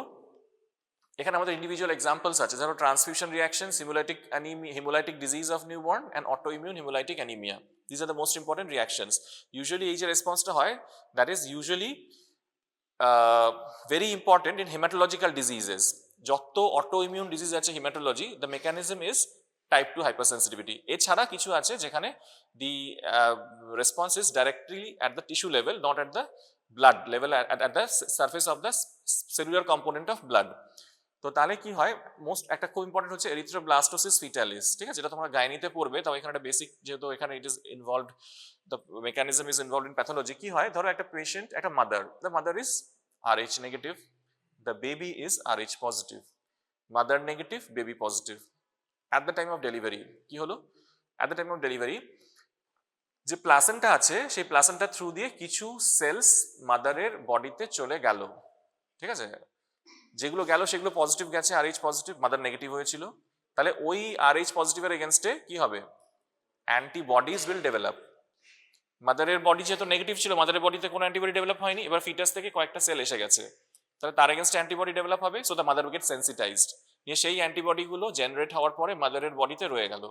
এখানে আমাদের ইন্ডিভিজুয়াল এক্সাম্পলস আছে, ধরো transfusion reaction, haemolytic anaemia, haemolytic disease of newborn and autoimmune haemolytic anaemia. This are the most important reactions. Usually এই যে রেসপন্সটা হয়, that is usually very important in haematological diseases. যত অটোইমিউন ডিজিজ আছে haematology, the mechanism is type 2 hypersensitivity. এছাড়া কিছু আছে যেখানে the response is directly at the tissue level, not at the blood level, at the surface of the cellular component of blood. তো তাহলে কি হয়, মোস্ট একটা খুব ইম্পর্টেন্ট হচ্ছে এরিথ্রোব্লাস্টোসিস ফিটালিস, ঠিক আছে, যেটা তোমরা গাইনিতে পড়বে। তবে এখানে একটা বেসিক, যেহেতু এখানে it is involved, the mechanism is involved in pathology. কি হয়, ধরো একটা পেশেন্ট, একটা mother, the mother is RH negative, the baby is RH positive, mother negative, baby positive. At the time of delivery কি হলো, at the time of delivery যে placenta আছে, সেই প্লাসেন্টা থ্রু দিয়ে কিছু সেলস মাদারের বডিতে চলে গেল, ঠিক আছে, যেগুলো গেল সেগুলো পজিটিভ গেছে, RH পজিটিভ, মাদার নেগেটিভ হয়েছিল। তাহলে ওই RH পজিটিভের এগেনস্টে কি হবে? Antibodies will develop. মাদারের বডি যেহেতু নেগেটিভ ছিল, মাদারের বডিতে কোনো অ্যান্টিবডি ডেভেলপ হয়নি, এবার ফিটাস থেকে কয়েকটা সেল এসে গেছে, তাহলে তার এগেনস্টে অ্যান্টিবডি ডেভেলপ হবে। So the mother will get sensitised, নিয়ে সেই অ্যান্টিবডিগুলো জেনারেট হওয়ার পরে মাদারের বডিতে রয়ে গেল।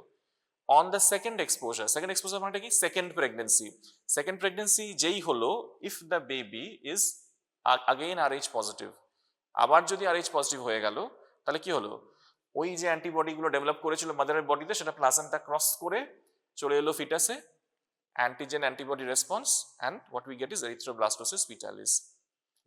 On the second exposure, second exposure মানে কি? Second pregnancy. সেকেন্ড প্রেগনেন্সি যেই হলো, if the baby is again RH positive, আবার যদি RH পজিটিভ হয়ে গেল, তাহলে কি হলো, ওই যে অ্যান্টিবডিগুলো ডেভেলপ করেছিল মাদারের বডিতে সেটা প্লাসেন্টা ক্রস করে চলে এলো ফিটাসে, antigen antibody response, and what we get is erythroblastosis fetalis.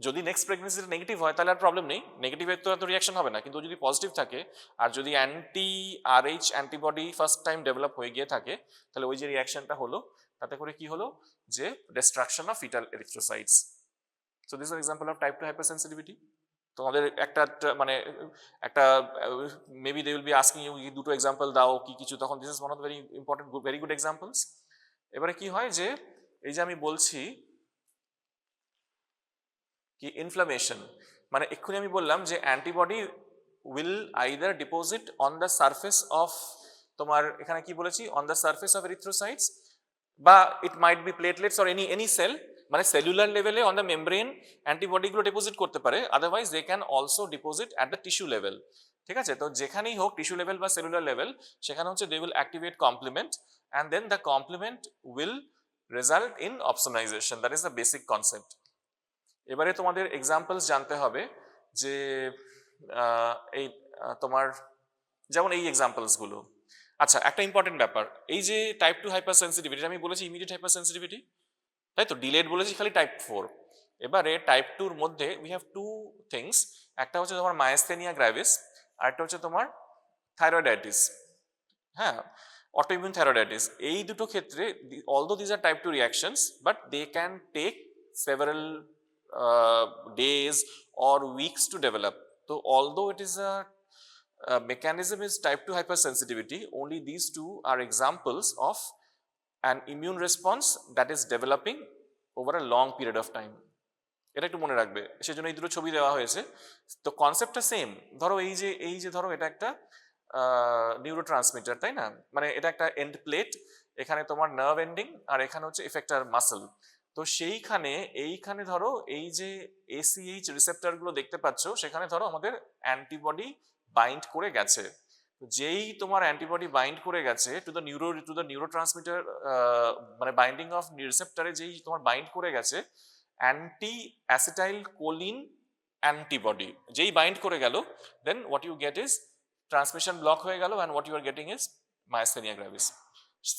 যদি নেক্সট প্রেগনেন্সিটা নেগেটিভ হয় তাহলে আর প্রবলেম নেই, নেগেটিভের তো এত রিয়াকশন হবে না, কিন্তু যদি পজিটিভ থাকে আর যদি অ্যান্টি-RH অ্যান্টিবডি ফার্স্ট টাইম ডেভেলপ হয়ে গিয়ে থাকে, তাহলে ওই যে রিয়াকশনটা হলো তাতে করে কি হলো, যে destruction of fetal erythrocytes. So this is example of type 2 hypersensitivity. তোমাদের মানে একটা maybe they will be asking you দুটো এক্সাম্পল দাও কি কিছু, তখন this is one of the very important very good examples. এবারে কি হয় যে এই যে আমি বলছি কি ইনফ্লামেশন, মানে এক্ষুনি আমি বললাম যে antibody will either deposit on the surface of, তোমার এখানে কি বলেছি, on the surface of erythrocytes, বা it might be platelets or any cell, মানে সেলুলার লেভেলে অন দ্য মেমব্রেন অ্যান্টিবডিগুলো ডিপোজিট করতে পারে, otherwise they can also deposit at the tissue level. ঠিক আছে, তো যেখানেই হোক টিস্যু লেভেল বা সেলুলার লেভেল, সেখানে হচ্ছে they will activate complement and then the complement will result in opsonisation, that is the basic concept. এবারে তোমাদের এক্সাম্পলস জানতে হবে যে এই তোমার যেমন এই এক্সাম্পলস গুলো। আচ্ছা, একটা ইম্পর্টেন্ট ব্যাপার, এই যে টাইপ 2 হাইপার সেন্সিটিভিটি আমি বলেছি ইমিডিয়েট হাইপার সেন্সিটিভিটি, তাই তো, ডিলেড বলেছি খালি টাইপ 4। এবারে টাইপ 2 এর মধ্যে উই হ্যাভ টু থিংস, একটা হচ্ছে তোমার মায়াস্থেনিয়া গ্র্যাভিস, আর একটা হচ্ছে তোমার থাইরয়েডাইটিস। হ্যাঁ, অটোইমিউন থাইরয়েডাইটিস, এই দুটো ক্ষেত্রে although these are type 2 reactions, but they can take several days or weeks to develop. So although it is a mechanism is type 2 hypersensitivity, only these two are examples of an immune response that is developing over a long period of time. এটা একটু মনে রাখবে, সেজন্য এই দুটো ছবি দেওয়া হয়েছে। তো কনসেপ্টটা সেম। ধরো এই যে ধরো এটা একটা নিউরো ট্রান্সমিটার, তাই না, মানে এটা একটা এন্ড প্লেট, এখানে তোমার নার্ভ এন্ডিং আর এখানে হচ্ছে এফেক্টর মাসল। তো এইখানে ধরো এই যে ACH রিসেপ্টর গুলো দেখতে পাচ্ছ, সেখানে ধরো আমাদের অ্যান্টিবডি বাইন্ড করে গেছে। যেই তোমার অ্যান্টিবডি বাইন্ড করে গেছে টু দ্য নিউরো ট্রান্সমিটার, মানে বাইন্ডিং অফ রিসেপ্টরে যেই তোমার বাইন্ড করে গেছে অ্যান্টি অ্যাসিটাইল কোলিন অ্যান্টিবডি, যেই বাইন্ড করে গেল, then what you get is transmission block হয়ে গেল, and what you are getting is myasthenia gravis.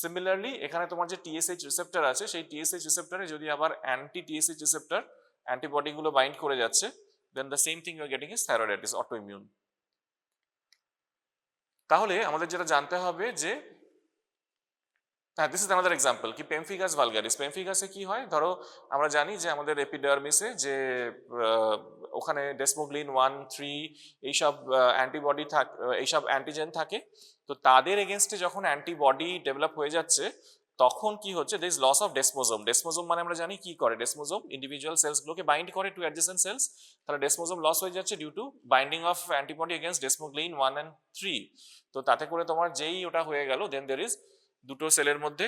Similarly এখানে তোমার যে TSH রিসেপ্টর আছে, সেই TSH রিসেপ্টরে যদি আবার অ্যান্টি TSH রিসেপ্টর অ্যান্টিবডি গুলো বাইন্ড করে যাচ্ছে, then the same thing you are getting is thyroiditis, autoimmune. তাহলে আমাদের যেটা জানতে হবে যে, হ্যাঁ, দিস ইজ আনাদার এক্সাম্পল কি পেমফিগাস ভালগারিস। পেমফিগাসে কি হয়, ধরো আমরা জানি যে আমাদের এপিডার্মিসে যে ওখানে ডেসমোগ্লিন 1-3 এইসব অ্যান্টিবডি এইসব অ্যান্টিজেন থাকে, তো তাদের এগেনস্টে যখন অ্যান্টিবডি ডেভেলপ হয়ে যাচ্ছে, তখন কি হচ্ছে, there is loss of desmosome. Desmosome মানে আমরা জানি কি করে, ডেসমোজোম ইন্ডিভিজুয়াল সেলসগুলোকে বাইন্ড করে টু অ্যাডজেসেন্ট সেলস, তাহলে ডেসমোজোম লস হয়ে যাচ্ছে due to binding of antibody against desmoglein 1 and 3। তো তাতে করে তোমার যেই ওটা হয়ে গেল, দেন দের ইজ দুটো সেলের মধ্যে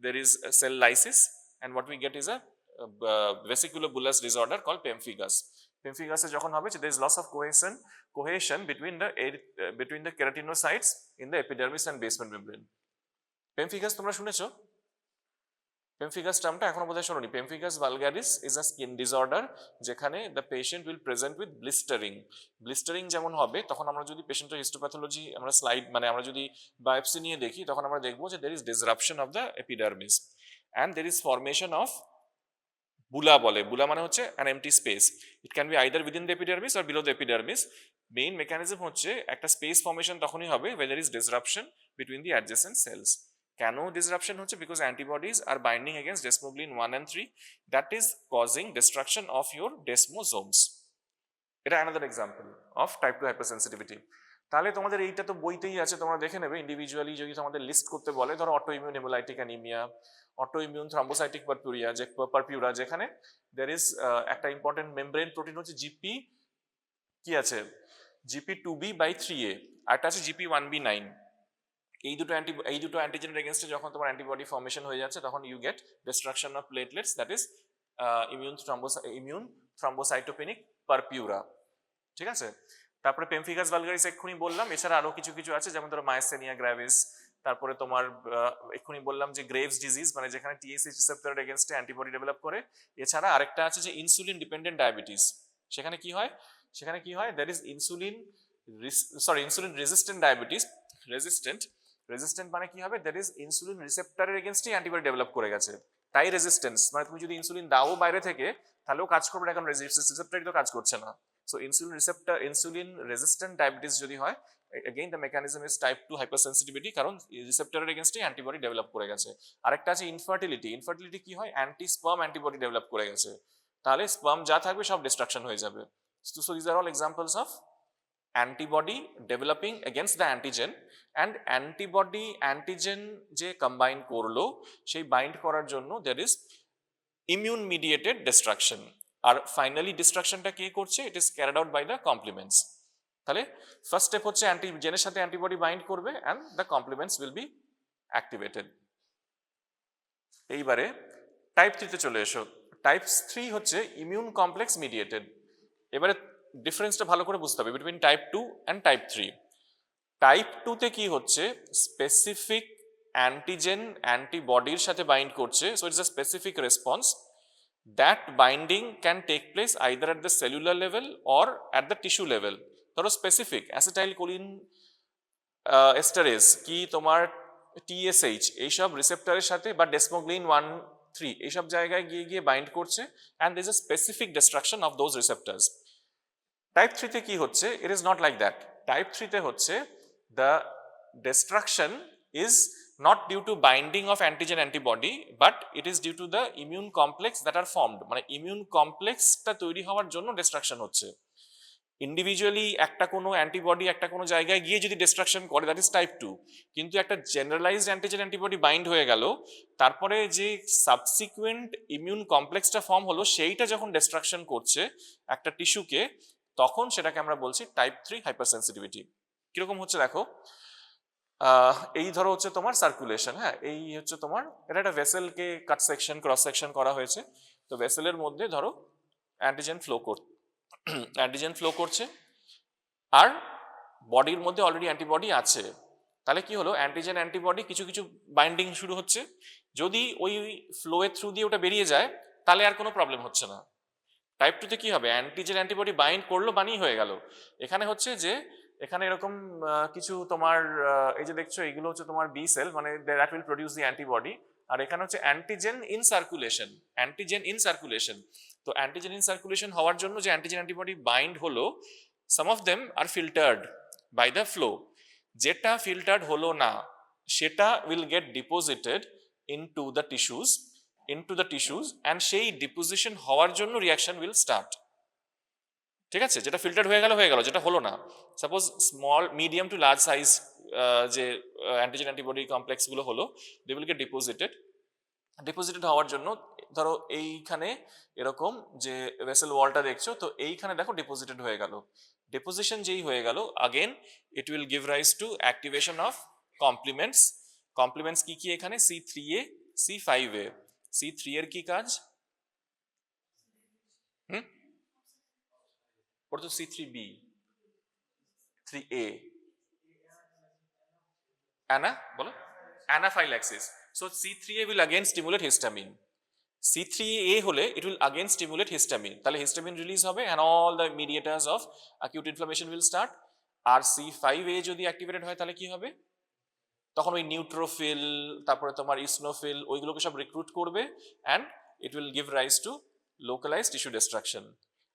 there is a cell lysis, and what we get is a vesiculobullous disorder called pemphigus. Pemphigus এ যখন হবে, there is loss of cohesion between the keratinocytes in the epidermis and basement membrane. Pemphigus তোমরা শুনেছো? Pemphigus টার্মটা এখনো বোধহয় শোনোনি। Pemphigus vulgaris is a skin disorder, যেখানে the patient will present with blistering যেমন হবে, তখন আমরা যদি পেশেন্টের হিস্টোপ্যাথোলজি আমরা স্লাইড মানে আমরা যদি বায়োপসি নিয়ে দেখি, তখন আমরা দেখবো যে there is disruption of the epidermis and there is formation of বুলা বলে। বুলা মানে হচ্ছে an empty space, it can be either within the epidermis or below the epidermis. Main mechanism হচ্ছে একটা স্পেস ফর্মেশন তখনই হবে where there is disruption between the adjacent cells. কেন ডিসরাপশন হচ্ছে? Because antibodies are binding against desmoglein 1 and 3, that is causing destruction of your desmosomes. এটা another example of type 2 hypersensitivity. তাহলে তোমাদের এইটা তো বইতেই আছে, তোমরা দেখে নেবে ইন্ডিভিজুয়ালি। যদি তোমাদের লিস্ট করতে বলে, ধরো autoimmune haemolytic anaemia, autoimmune thrombocytic purpura, যেখানে দের ইজ একটা ইম্পর্টেন্ট মেমব্রেন প্রোটিন হচ্ছে জিপি, কি আছে, GP2B/3A, আর একটা আছে GP1B9। এই দুটো অ্যান্টিজেনের এগেনস্টে যখন তোমার অ্যান্টিবডি ফর্মেশন হয়ে যাচ্ছে, তখন you get destruction of platelets, that is immune thrombocytopenic purpura. ঠিক আছে, তারপরে পেমফিগাস ভালগারিস এক্ষুনি বললাম, এছাড়া আরো কিছু আছে, যেমন ধরো মায়াস্থেনিয়া গ্র্যাভিস, তারপরে তোমার এক্ষুনি বললাম যে গ্রেভস ডিজিজ, মানে যেখানে TSH রিসেপ্টরের এগেনস্টে অ্যান্টিবডি ডেভেলপ করে। এছাড়া আরেকটা আছে যে ইনসুলিন ডিপেন্ডেন্ট ডায়াবেটিস। সেখানে কি হয়, that is insulin insulin resistant diabetes, resistant মানে কি হবে, দ্যাট ইজ ইনসুলিন রিসেপ্টরের এগেনস্টে অ্যান্টিবডি ডেভেলপ করে গেছে, তাই রেজিস্ট্যান্স। মানে তুমি যদি ইনসুলিন দাও বাইরে থেকে তাহলেও কাজ করবে না, এখন রিসেপ্টরই তো কাজ করছে না। সো ইনসুলিন রেজিস্ট্যান্ট ডায়াবেটিস যদি হয়, again the mechanism is type 2 hypersensitivity, কারণ রিসেপ্টরের এগেনস্টে অ্যান্টিবডি ডেভেলপ করে গেছে। আরেকটা আছে ইনফার্টিলিটি কি হয়, অ্যান্টি স্পার্ম অ্যান্টিবডি ডেভেলপ করে গেছে, তাহলে স্পার্ম যা থাকবে সব ডিস্ট্রাকশন হয়ে যাবে। So these are all examples of antibody developing against the antigen, and antibody antigen যে কম্বাইন করলো সেই বাইন্ড করার জন্য there is immune mediated destruction, আর ফাইনালি ডিস্ট্রাকশনটা কে করছে, it is carried out by the complements. তাহলে ফার্স্ট স্টেপ হচ্ছে অ্যান্টিজেনের সাথে অ্যান্টিবডি বাইন্ড করবে and the complements will be activated. এইবারে টাইপ 3 তে চলে এসো। টাইপ 3 হচ্ছে ইমিউন কমপ্লেক্স মিডিয়েটেড। এবারে ডিফারেন্সটা ভালো করে বুঝতে হবে between type 2 and type 3। Type 2 তে কি হচ্ছে, স্পেসিফিক অ্যান্টিজেন অ্যান্টিবডির সাথে বাইন্ড করছে, so it's a specific response. That binding can take place either at the cellular level or at the tissue level. ধরো স্পেসিফিক অ্যাসিটাইল কোলিন এস্টারেজ কি তোমার TSH এইসব রিসেপ্টরের সাথে, বা ডেসমোগ্লিন 1,3 এইসব জায়গায় গিয়ে গিয়ে বাইন্ড করছে, and there is a specific destruction of those receptors. Type 3 তে কি হচ্ছে, it is not like that. Type 3 তে হচ্ছে the destruction is not due to binding of antigen antibody, but it is due to the immune complex that are formed, মানে immune কমপ্লেক্সটা তৈরি হওয়ার জন্য distraction হচ্ছে। ইন্ডিভিজুয়ালি একটা কোনো অ্যান্টিবডি একটা কোনো জায়গায় গিয়ে যদি ডিস্ট্রাকশন করে, দ্যাট ইজ টাইপ 2। কিন্তু একটা জেনারেলাইজড অ্যান্টিজেন অ্যান্টিবডি বাইন্ড হয়ে গেল, তারপরে যে সাবসিকুয়েন্ট ইমিউন কমপ্লেক্সটা ফর্ম হলো, সেইটা যখন ডিস্ট্রাকশন করছে একটা টিস্যুকে, তখন সেটাকে আমরা বলছি টাইপ 3 হাইপারসেন্সিটিভিটি। কিরকম হচ্ছে দেখো, এই ধরো হচ্ছে তোমার সার্কুলেশন, হ্যাঁ এই হচ্ছে তোমার, এটা একটা ভেসেলকে কাট সেকশন ক্রস সেকশন করা হয়েছে। তো ভেসেলের মধ্যে ধরো অ্যান্টিজেন ফ্লো করছে, আর বডির মধ্যে অলরেডি অ্যান্টিবডি আছে। তাহলে কি হলো, অ্যান্টিজেন অ্যান্টিবডি কিছু কিছু বাইন্ডিং শুরু হচ্ছে, যদি ওই ফ্লোয়ের থ্রু দিয়ে ওটা বেরিয়ে যায় তাহলে আর কোনো প্রবলেম হচ্ছে না। টাইপ 2 তে কি হবে, অ্যান্টিজেন অ্যান্টিবডি বাইন্ড করলো, বানিয়ে হয়ে গেল। এখানে হচ্ছে যে এখানে এরকম কিছু তোমার এই যে দেখছো এগুলো হচ্ছে তোমার বি সেল, মানে that will produce the antibody. আর এখানে হচ্ছে অ্যান্টিজেন ইন সার্কুলেশন, তো অ্যান্টিজেন ইন সার্কুলেশন হওয়ার জন্য যে অ্যান্টিজেন অ্যান্টিবডি বাইন্ড হলো, some of them are filtered by the flow. যেটা ফিল্টার্ড হলো না সেটা will get deposited into the tissues, and সেই ডিপোজিশন হওয়ার জন্য রিয়াকশন উইল স্টার্ট। ঠিক আছে, যেটা ফিল্টার্ড হয়ে গেল, যেটা হলো না, suppose small medium to large size যে অ্যান্টিজেন অ্যান্টিবডি কমপ্লেক্স গুলো হলো, দে উইল গেট ডিপোজিটেড হওয়ার জন্য ধরো এইখানে এরকম যে ভেসেল ওয়ালটা দেখছো, তো এইখানে দেখো ডিপোজিটেড হয়ে গেল। ডিপোজিশন যেই হয়ে গেল, again it will give rise two activation of compliments কি কি এখানে, C3A C5A। C3 এর কি কাজ, ওটা তো C3B 3A বলো anaphylaxis. So C3A will again stimulate histamine. C3A হলে it will again stimulate histamine, তাহলে histamine রিলিজ হবে and all the mediators of acute inflammation will start. আর C5A যদি অ্যাক্টিভেটেড হয় তাহলে কি হবে, তখন ওই নিউট্রোফিল তারপরে তোমার ইসনোফিল ওইগুলোকে সব রিক্রুট করবে, and it will give rise to localized tissue destruction.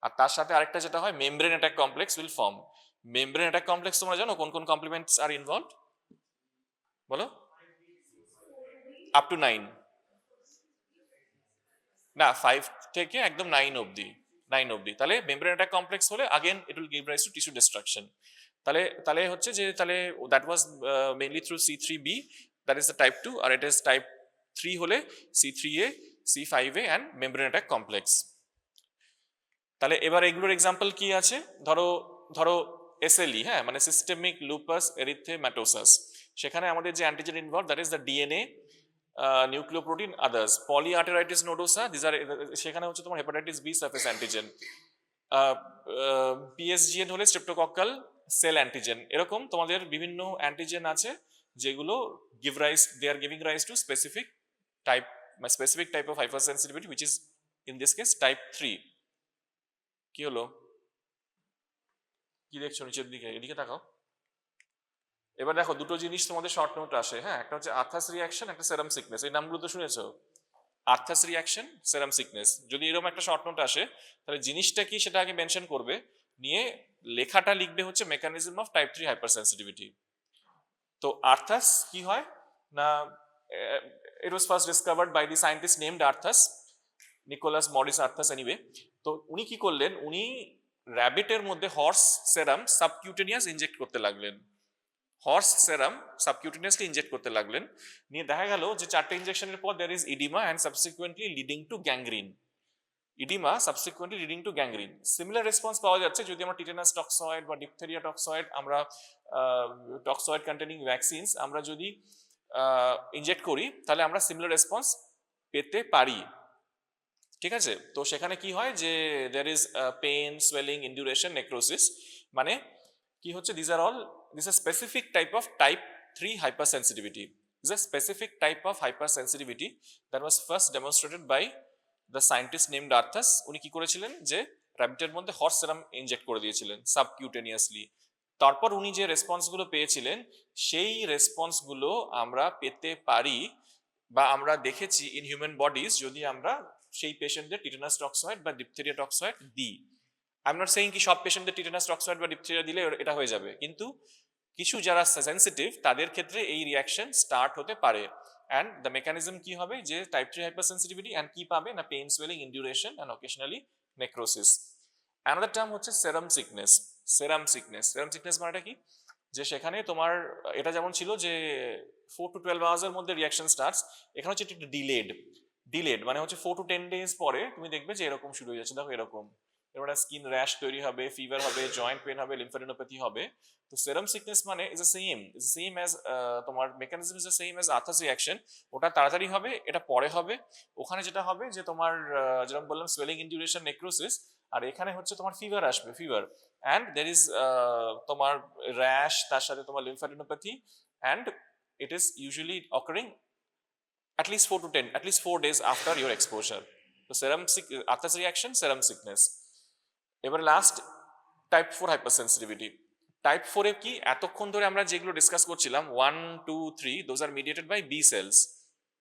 আর তার সাথে আরেকটা যেটা হয়, membrane attack complex will form. Membrane attack complex তোমরা জানো কোন কোন কমপ্লিমেন্টস আর ইনভলভড, বলো? আপ টু 9 না, 5 থেকে একদম 9 অবধি। তাহলে মেমব্রেন অ্যাটাক কমপ্লেক্স হলে again it will give rise to tissue destruction. তাহলে হচ্ছে যে তাহলে that was mainly through C3B, that is the type 2, আর ইট ইজ টাইপ 3 হলে C3A C5A and membrane attack complex. তাহলে এবার এগুলোর এক্সাম্পল কি আছে, ধরো SLE, হ্যাঁ মানে সিস্টেমিক লুপাস এরিথেমাটোসাস, সেখানে আমাদের যে antigen involve that is the DNA, nucleoprotein, others. Polyarteritis nodosa, সেখানে হচ্ছে তোমার hepatitis B surface antigen. PSGN হলে স্ট্রেপ্টোকক্কাল সেল অ্যান্টিজেন। এরকম তোমাদের বিভিন্ন অ্যান্টিজেন আছে যেগুলো they are giving rise to specific type of hypersensitivity, which is in this case type 3। কি হলো, কি দেখছো নিচের দিকে, এদিকে তাকাও। এবার দেখো দুটো জিনিস তোমাদের শর্ট নোট আসে, হ্যাঁ, একটা হচ্ছে আর্থাস রিয়াকশন, একটা সেরাম সিকনেস। এই নামগুলো তো শুনেছো, আর্থাস রিয়াকশন, সেরাম সিকনেস। যদি এরকম একটা শর্ট নোট আসে তাহলে জিনিসটা কি সেটা আগে মেনশন করবে, নিয়ে লেখাটা লিখবে হচ্ছে মেকানিজম অফ টাইপ 3 হাইপারসেন্সিটিভিটি। তো আর্থাস কি হয় না, it was first discovered by the scientist named Arthas, Nicolas Maurice Arthus anyway. তো উনি কি করলেন, উনি র্যাবিটের মধ্যে হর্স সেরাম সাবকিউটেনিয়াস ইনজেক্ট করতে লাগলেন, হর্স সেরাম সাবকিউটেনিয়াসলি ইনজেক্ট করতে লাগলেন। নিয়ে দেখা গেল যে 4টে ইনজেকশনের পর there is edema and subsequently leading to gangrene, edema subsequently leading to gangrene. Similar response পাওয়া যাচ্ছে যদি আমরা টিটেনাস টক্সয়েড বা ডিপথেরিয়া টক্সয়েড, আমরা টক্সয়েড কন্টেনিং ভ্যাকসিনস আমরা যদি ইনজেক্ট করি তাহলে আমরা সিমিলার রেসপন্স পেতে পারি। ঠিক আছে, তো সেখানে কি হয় যে there is pain, swelling, induration, necrosis. মানে কি হচ্ছে, this are all, this are specific type of type 3 hypersensitivity. This is a specific type of hypersensitivity that was first demonstrated by the scientist named Arthas. উনি কি করেছিলেন যে র্যাবিটের মধ্যে horse সেরাম inject করে দিয়েছিলেন সাবকিউটেনিয়াসলি। তারপর উনি যে রেসপন্সগুলো পেয়েছিলেন সেই রেসপন্সগুলো আমরা পেতে পারি বা আমরা দেখেছি ইন হিউম্যান বডিজ যদি আমরা সেই পেশেন্টদের টিটেনাস টক্সয়েড বা ডিপথেরিয়া টক্সয়েড দিই। আই এম নট সেইং কি সব পেশেন্টদের টিটেনাস টক্সয়েড বা ডিপথেরিয়া দিলে এটা হয়ে যাবে, কিন্তু কিছু যারা সেন্সিটিভ তাদের ক্ষেত্রে এই রিয়াকশন স্টার্ট হতে পারে। অ্যান্ড দ্য মেকানিজম কি হবে যে টাইপ 3 হাইপারসেন্সিটিভিটি, অ্যান্ড কি পাবে না pain, swelling, induration and occasionally necrosis. Another term হচ্ছে serum sickness. Serum sickness, serum sickness মানেটা কি, যে সেখানে তোমার এটা যেমন ছিল যে 4 to 12 আওয়ার্সের মধ্যে রিয়াকশন স্টার্টস, এখানে হচ্ছে একটু ডিলেড। ডিলেড মানে হচ্ছে 4 to 10 days পরে তুমি দেখবে যে এরকম শুরু হয়ে যাচ্ছে, দেখো এরকম, এবার স্কিন র্যাশ তৈরি হবে, ফিভার হবে, জয়েন্ট পেন হবে, লিম্ফোডেনোপ্যাথি হবে। তো সেরাম সিকনেস মানে ইজ সেম অ্যাজ তোমার mechanism is same as Arthus reaction. ওটা তাড়াতাড়ি হবে, এটা পরে হবে। ওখানে যেটা হবে যে তোমার যেরকম বললাম সোয়েলিং, ইন্ডিউরেশন, নেক্রোসিস, আর এখানে হচ্ছে তোমার ফিভার আসবে, ফিভার অ্যান্ড দের ইজ তোমার র্যাশ, তার সাথে তোমার লিম্ফোডেনোপ্যাথি, and it is usually occurring at least 4 to 10, at least 4 days after your exposure. So serum Arthas reaction, serum sickness. এবার লাস্ট টাইপ 4 হাইপারসেন্সিটিভিটি। টাইপ 4 এ কি, এতক্ষণ ধরে আমরা যেগুলো ডিসকাস করছিলাম 1, 2, 3, those are mediated by B cells,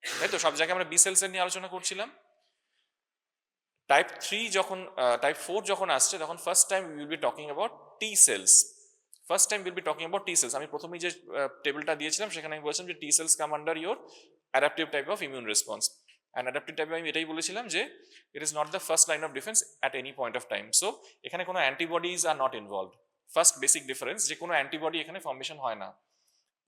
তাই তো? সব জায়গায় আমরা বি সেলস নিয়ে আলোচনা করছিলাম। টাইপ 3 যখন টাইপ 4 যখন আসছে তখন first time we will be talking about T cells. First time will be talking about T cells. আমি প্রথমেই যে টেবিলটা দিয়েছিলাম সেখানে আমি বলেছিলাম যে T cells come under your adaptive type of immune response. And adaptive টাইপে আমি এটাই বলেছিলাম যে it is not the first line of defence at any point of time. So এখানে কোনো antibodies are not involved. First basic difference যে কোনো antibody এখানে ফর্মেশন হয় না,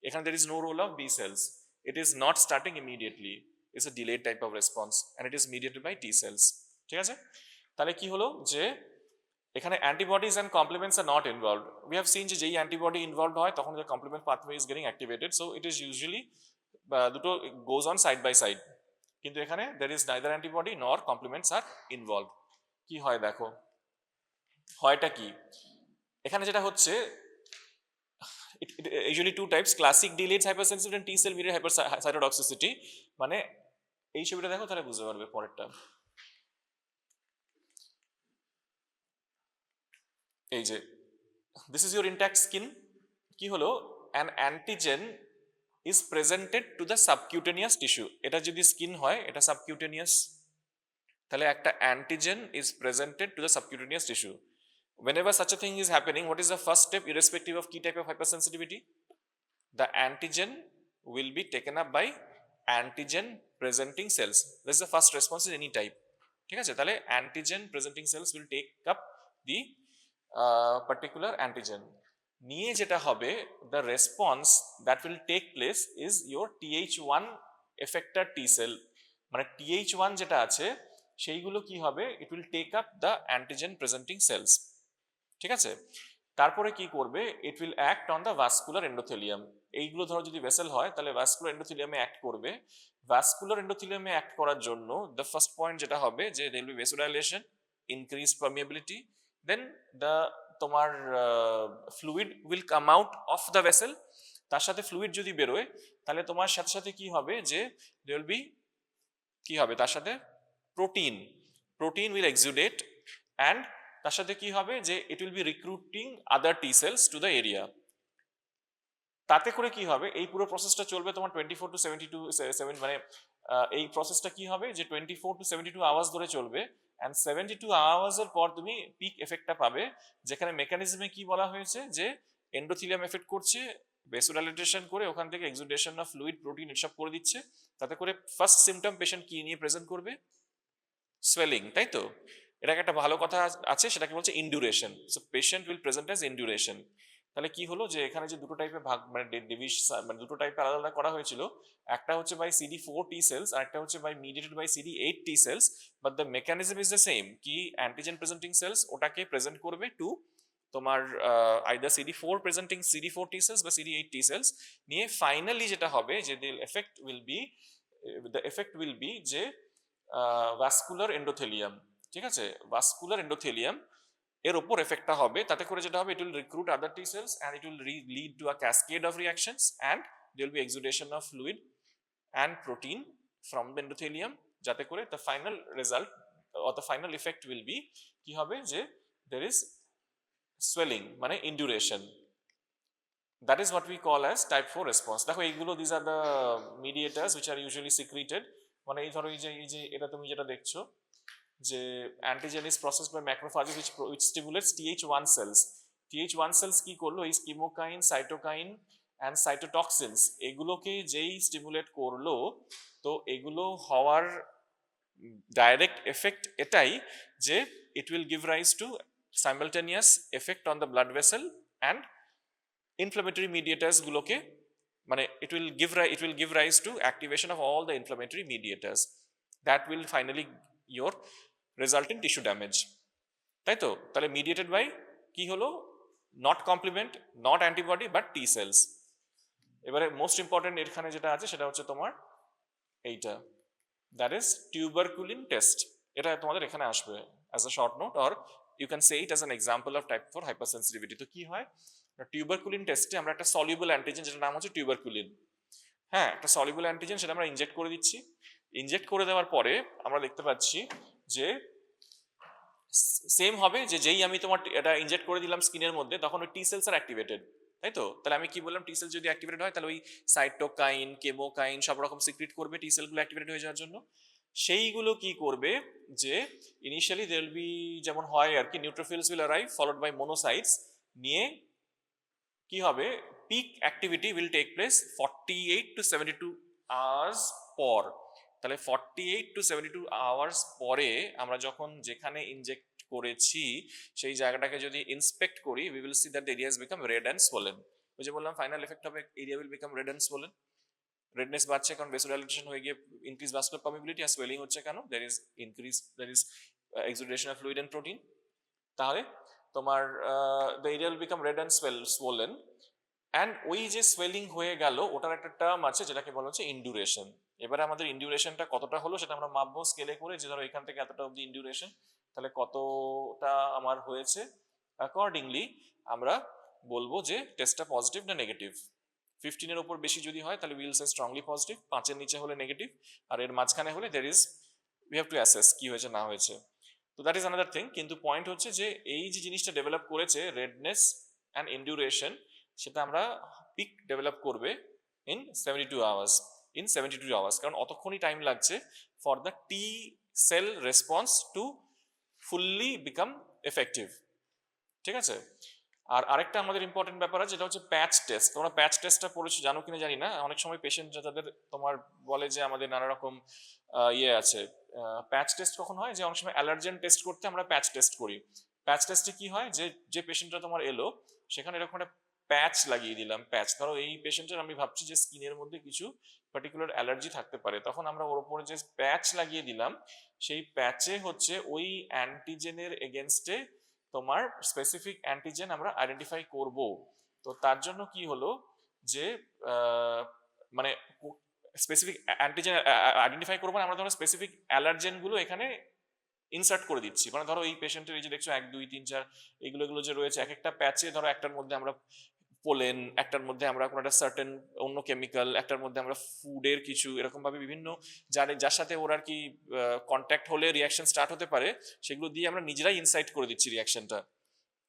এখানে there is no role of B cells. It is not starting immediately, it's a delayed type of response and it is mediated by T cells. ঠিক আছে, তাহলে কি হলো যে এখানে antibodies and complements are not involved. We have seen যে যেই antibody involved হয় তখন যে complement pathway is getting activated, so it is usually দুটো goes on side by side. কিন্তু এখানে দের ইজ নাইদার অ্যান্টিবডি নর কমপ্লিমেন্টস আর ইনভলভড। কি হয় দেখো, হয়টা কি, এখানে যেটা হচ্ছে usually two types, classic delayed hypersensitivity and T cell mediated hypercytotoxicity। মানে এই ছবিটা দেখো তাহলে বুঝতে পারবে পরেরটা। এই যে this is your intact skin, কি হলো, an antigen is presented to the subcutaneous tissue। এটা যদি স্কিন হয়, এটা সাবকিউটেনিয়াস, তাহলে একটা antigen is presented to the subcutaneous tissue. Whenever such a thing is happening, what is the first step irrespective of key type of hypersensitivity? The antigen will be taken up by antigen presenting cells. This is the first response in any type. ঠিক আছে, তাহলে antigen presenting cells will take up the particular antigen. নিয়ে যেটা হবে, the response that will take place is your Th1 effector T cell। মানে Th1 যেটা আছে সেইগুলো কি হবে, it will take up the antigen presenting cells। ঠিক আছে, তারপরে কি করবে, it will act on the vascular endothelium. এইগুলো ধরো যদি ভেসেল হয় তাহলে ভাস্কুলার এন্ডোথেলিয়ামে অ্যাক্ট করবে। ভাস্কুলার এন্ডোথেলিয়ামে অ্যাক্ট করার জন্য দ্য ফার্স্ট পয়েন্ট যেটা হবে যে there will be vasodilation, increase permeability, then the তোমার fluid will come out of the vessel. তার সাথে ফ্লুইড যদি বেরোয় তাহলে তোমার সাথে সাথে কি হবে যে দেয়ার উইল বি, কি হবে তার সাথে, protein, protein will exudate and তার সাথে কি হবে যে it will be recruiting other T cells to the area. তাতে করে কি হবে, এই পুরো প্রসেসটা চলবে তোমার 24 to 72 মানে এই প্রসেসটা কি হবে যে 24 to 72 আওয়ার্স ধরে চলবে, অ্যান্ড 72 আওয়ার্স এর পর তুমি পিক এফেক্টটা পাবে, যেখানে মেকানিজমে কি বলা হয়েছে যে এন্ডোথিলিয়াম এফেক্ট করছে, ভেসোডাইলেটেশন করে ওখান থেকে এক্সুডেশন অফ ফ্লুইড, প্রোটিন এসব করে দিচ্ছে। তাতে করে ফার্স্ট সিমটম পেশেন্ট কি নিয়ে প্রেজেন্ট করবে, সোয়েলিং, তাই তো? এটাকে একটা ভালো কথা আছে, সেটাকে বলছে induration. So patient will present as induration. তাহলে কি হলো যে এখানে যে দুটো টাইপে ভাগ মানে মানে দুটো টাইপে আলাদা আলাদা করা হয়েছিল, একটা হচ্ছে বাই CD4 টি সেলস আর একটা হচ্ছে by mediated by CD8 T cells, but the mechanism is the same, কি অ্যান্টিজেন প্রেজেন্টিং সেলস ওটাকে প্রেজেন্ট করবে টু তোমার either CD4 presenting CD4 T cells বা CD8 টি সেলস নিয়ে ফাইনালি যেটা হবে যে দ্য এফেক্ট উইল বি যে ভাস্কুলার এন্ডোথেলিয়াম, ঠিক আছে, ভাস্কুলার এন্ডোথেলিয়াম এর উপর এফেক্টটা হবে। তাতে করে যেটা হবে, it will recruit other T cells and it will lead to a cascade of reactions and there will be exudation of fluid and protein from the endothelium, যাতে করে the final result or the final effect will be কি হবে যে there is swelling মানে induration. That is what we call as type 4 response. দেখো এইগুলো these are the mediators which are usually secreted, মানে এই ধরো এই যে এটা তুমি যেটা দেখছো যে antigen is processed by macrophages which stimulates Th1 cells. Th1 cells কি করলো, এই chemokine, cytokine and cytotoxins এগুলোকে যেই স্টিমুলেট করলো, তো এগুলো হওয়ার ডাইরেক্ট এফেক্ট এটাই যে it will give rise to simultaneous effect on the blood vessel and inflammatory mediators গুলোকে, মানে it will give rise to activation of all the inflammatory mediators that will finally your result in tissue damage, তাই তো? তাহলে mediated by কি হলো, not complement, not antibody but T cells। এবারে most important এখানে যেটা আছে সেটা হচ্ছে তোমার এইটা, that is tuberculin test। এটা তোমাদের এখানে আসবে as a short note or you can say it as an example of type 4 hypersensitivity। তো কি হয়, টিউবারকুলিন টেস্টে আমরা একটা সলিউবল অ্যান্টিজেন যেটা নাম হচ্ছে টিউবারকুলিন, হ্যাঁ একটা সলিউবল অ্যান্টিজেন, সেটা আমরা ইনজেক্ট করে দিচ্ছি। ইনজেক্ট করে দেওয়ার পরে আমরা দেখতে পাচ্ছি যে সেম হবে যে যেই আমি তোমার এটা ইনজেক্ট করে দিলাম স্কিনের মধ্যে, তখন ওই টি সেলস আর অ্যাক্টিভেটেড, তাই তো? তাহলে আমি কি বললাম, টি সেল যদি অ্যাক্টিভেটেড হয় তাহলে ওই সাইটোকাইন, কেমোকাইন সব রকম সিক্রিট করবে টি সেলগুলো অ্যাক্টিভেটেড হয়ে যাওয়ার জন্য। সেইগুলো কি করবে যে ইনিশিয়ালি দেয়ার উইল বি, যেমন হয় আর কি, neutrophils will arrive followed by monocytes, নিয়ে কি হবে, peak activity will take place 48 to 72 hours পর। তাহলে 48 to 72 আওয়ার্স পরে আমরা যখন যেখানে ইনজেক্ট করেছি সেই জায়গাটাকে যদি ইন্সপেক্ট করি, we will see that the areas become red and swollen. ওই যে বললাম ফাইনাল এফেক্ট হবে, area will become red and swollen. Redness বাড়ছে কারণ ভেসোডাইলেটেশন হয়ে গিয়ে ইনক্রিজ ভাস্কুলার পারমিবিলিটি, আর সোয়েলিং হচ্ছে কেন, there is exudation of fluid and protein। তাহলে তোমার the area will become red and swollen, and ওই যে সোয়েলিং হয়ে গেল ওটার একটা টার্ম আছে যেটাকে বলা হচ্ছে ইন্ডুরেশন। এবারে আমাদের ইন্ডুরেশনটা কতটা হলো সেটা আমরা মাপবো স্কেলে করে, যে ধরো এখান থেকে এতটা অবধি ইন্ডুরেশন, তাহলে কতটা আমার হয়েছে, অ্যাকর্ডিংলি আমরা বলবো যে টেস্টটা পজিটিভ না নেগেটিভ। 15 এর উপর বেশি যদি হয় তাহলে উইল সে স্ট্রংলি পজিটিভ, 5 এর নিচে হলে নেগেটিভ, আর এর মাঝখানে হলে we have to assess কি হয়েছে না হয়েছে। তো দ্যাট ইজ আনাদার থিং। কিন্তু পয়েন্ট হচ্ছে যে এই যে জিনিসটা ডেভেলপ করেছে রেডনেস অ্যান্ড ইন্ডুরেশন, সেটা আমরা পিক ডেভেলপ করবে ইন 72 আওয়ার্স, কারণ অতক্ষণই টাইম লাগছে for the T sell response to fully become effective, ঠিক আছে? আর আরেকটা আমাদের ইম্পর্টেন্ট ব্যাপার আছে, যেটা হচ্ছে প্যাচ টেস্ট। তোমরা প্যাচ টেস্টটা পড়েছো, জানো কিনা জানি না। অনেক সময় পেশেন্ট যাদের তোমার বলে যে আমাদের নানা রকম ইয়ে আছে, প্যাচ টেস্ট কখন হয়, যে অনেক সময় অ্যালার্জেন টেস্ট করতে আমরা প্যাচ টেস্ট করি। প্যাচ টেস্টে কি হয়, যে পেশেন্টটা তোমার এলো সেখানে এরকম একটা প্যাচ লাগিয়ে দিলাম। প্যাচ ধরো এই পেশেন্টের আমি ভাবছি যে স্কিনের মধ্যে কিছু পার্টিকুলার অ্যালার্জি থাকতে পারে, তখন আমরা ওর উপরে যে প্যাচ লাগিয়ে দিলাম সেই প্যাচে হচ্ছে ওই অ্যান্টিজেনের এগেনস্টে তোমার স্পেসিফিক অ্যান্টিজেন আমরা আইডেন্টিফাই করব। তো তার জন্য কি হলো যে মানে স্পেসিফিক অ্যান্টিজেন আইডেন্টিফাই করবো না, আমরা ধরো স্পেসিফিক অ্যালার্জেন গুলো এখানে ইনসার্ট করে দিচ্ছি। মানে ধরো এই পেশেন্টের এই যে দেখছো 1 2 3 4 এগুলো যে রয়েছে, এক একটা প্যাচে ধরো একটার মধ্যে আমরা পোলেন, একটার মধ্যে আমরা কোনো একটা সার্টেন অন্য কেমিক্যাল, একটার মধ্যে আমরা ফুডের কিছু, এরকম ভাবে বিভিন্ন যার সাথে ওর আর কি কন্ট্যাক্ট হলে রিয়াকশন স্টার্ট হতে পারে, সেগুলো দিয়ে আমরা নিজেরাই ইনসাইট করে দিচ্ছি রিয়াকশনটা।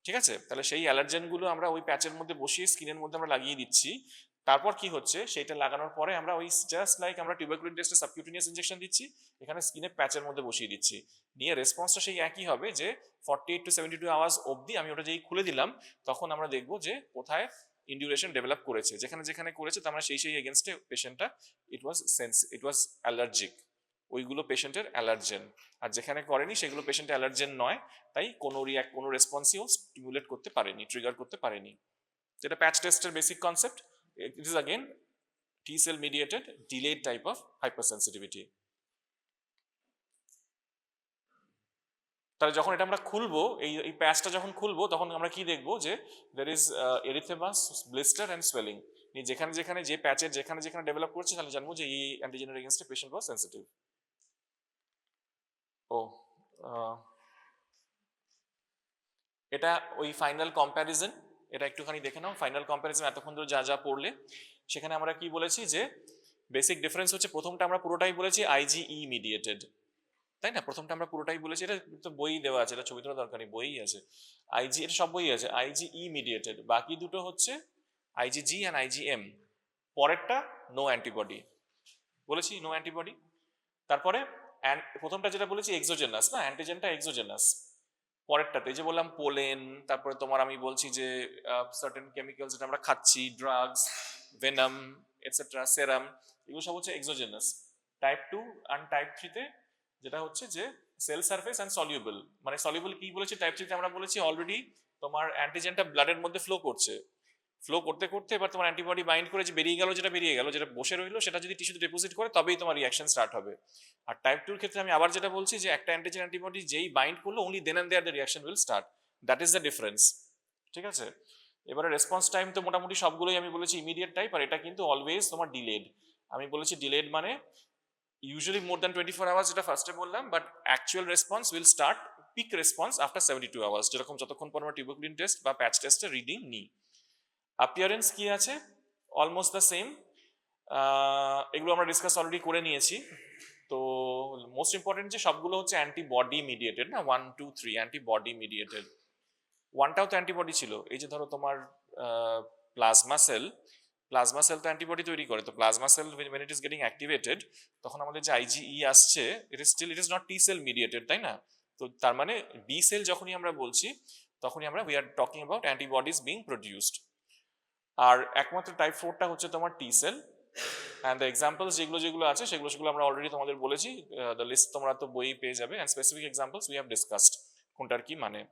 ঠিক আছে, তাহলে সেই অ্যালার্জেন গুলো আমরা ওই প্যাচের মধ্যে বসিয়ে স্কিনের মধ্যে আমরা লাগিয়ে দিচ্ছি। তারপর কি হচ্ছে, সেটা লাগানোর পরে আমরা ওই জাস্ট লাইক আমরা টিউবারকুলিন টেস্টে সাবকিউটেনিয়াস ইনজেকশন দিচ্ছি, এখানে স্কিনে প্যাচের মধ্যে বসিয়ে দিচ্ছি, নিয়ে রেসপন্সটা সেই একই হবে যে 48 to 72 আওয়ার্স অবধি আমি ওটা যেই খুলে দিলাম, তখন আমরা দেখবো যে কোথায় ইন্ডিউরেশন ডেভেলপ করেছে, যেখানে যেখানে করেছে তার মানে সেই এগেনস্টে পেশেন্টটা ইট ওয়াজ অ্যালার্জিক, ওইগুলো পেশেন্টের অ্যালার্জেন। আর যেখানে করেনি সেগুলো পেশেন্টের অ্যালার্জেন নয়, তাই কোনো রেসপন্সিও স্টিমুলেট করতে পারেনি, ট্রিগার করতে পারেনি। যেটা প্যাচ টেস্টের basic concept, it is again T sell mediated delayed type of hypersensitivity. তাহলে যখন এটা আমরা খুলবো, এই প্যাচটা যখন খুলবো, তখন আমরা কি দেখবো যে there is erythematous, blister and swelling. যেখানে যেখানে যে প্যাচের যেখানে যেখানে ডেভেলপ করছে, তাহলে জানবো যে এই অ্যান্টিজেনের এগেইনস্টে পেশেন্ট ওয়াজ সেন্সিটিভ। ও এটা ওই ফাইনাল কম্প্যারিজন, এটা একটুখানি দেখে নাও। ফাইনাল কম্প্যারিজন এতক্ষণ ধরে যা যা পড়লে, সেখানে আমরা কি বলেছি যে বেসিক ডিফারেন্স হচ্ছে, প্রথমটা আমরা পুরোটাই বলেছি আইজিই মিডিয়েটেড, তাই না? প্রথমটা আমরা পুরোটাই বলেছি, এটা তো বই দেওয়া আছে, এটা ছবি তোলা দরকার নেই, বইই আছে। এটা সব বই আছে, আইজিই মিডিয়েটেড। বাকি দুটো হচ্ছে আইজিজি অ্যান্ড আইজিএম। পরেরটা নো অ্যান্টিবডি বলেছি, নো অ্যান্টিবডি। তারপরে প্রথমটা যেটা বলেছি এক্সোজেনাস, না অ্যান্টিজেনটা এক্সোজেনাস। পরেরটাতে যে বললাম পোলেন, তারপরে তোমার আমি বলছি যে সার্টেন কেমিক্যালস যেটা আমরা খাচ্ছি, ড্রাগস, ভেনাম এটসেট্রা, সেরাম, এগুলো সব হচ্ছে এক্সোজেনাস। টাইপ 2 আর টাইপ 3 তে যেটা হচ্ছে যে সেল সারফেস অ্যান্ড সলিউবল। মানে সলিউবল কি বলেছি টাইপ 3 তে আমরা বলেছি অলরেডি তোমার অ্যান্টিজেনটা ব্লাডের মধ্যে ফ্লো করছে, ফ্লো করতে করতে এবার তোমার অ্যান্টিবডি বাইন্ড করে যে বেরিয়ে গেল, যেটা বসে রইলো, সেটা যদি টিস্যুতে ডিপোজিট করে তবেই তোমার রিয়াকশন স্টার্ট হবে। আর টাইপ 2 এর ক্ষেত্রে আমি আবার যেটা বলছি যে একটা অ্যান্টিজেন অ্যান্টিবডি যেই বাইন্ড করলো, only then and there the reaction will start, that is the difference. ঠিক আছে, এবারে রেসপন্স টাইম তো মোটামুটি সবগুলোই আমি বলেছি ইমিডিয়েট টাইপ, আর এটা কিন্তু অলওয়েজ তোমার ডিলেড। আমি বলেছি ডিলেড মানে ইউজুয়ালি মোর দ্যান 24 আওয়ার্স, যেটা ফার্স্টে বললাম, but actual response will start, peak response after 72 hours, যেরকম যতক্ষণ পর আমরা টিউবারকুলিন টেস্ট বা প্যাচ টেস্টের রিডিং নিই। অ্যাপিয়ারেন্স কি আছে, অলমোস্ট দ্য সেম, এগুলো আমরা ডিসকাস অলরেডি করে নিয়েছি। তো মোস্ট ইম্পর্টেন্ট যে সবগুলো হচ্ছে অ্যান্টিবডি মিডিয়েটেড, না 1 2 3 অ্যান্টিবডি মিডিয়েটেড। ওয়ানটাও তো অ্যান্টিবডি ছিল, এই যে ধরো তোমার প্লাজমা সেল, প্লাজমা সেল তো অ্যান্টিবডি তৈরি করে, তো plasma sell when it is getting activated, তখন আমাদের যে আইজিই আসছে, it is not T sell mediated, তাই না? তো তার মানে বি সেল যখনই আমরা বলছি, তখনই আমরা we are talking about antibodies being produced। আর একমাত্র টাইপ 4টা হচ্ছে তোমার টি সেল, অ্যান্ড দ্য এক্সাম্পলস যেগুলো আছে সেগুলো আমরা অলরেডি তোমাদের বলেছি, দ্য লিস্ট তোমরা তো বই পেয়ে যাবে, and specific examples we have discussed কোনটার কি মানে।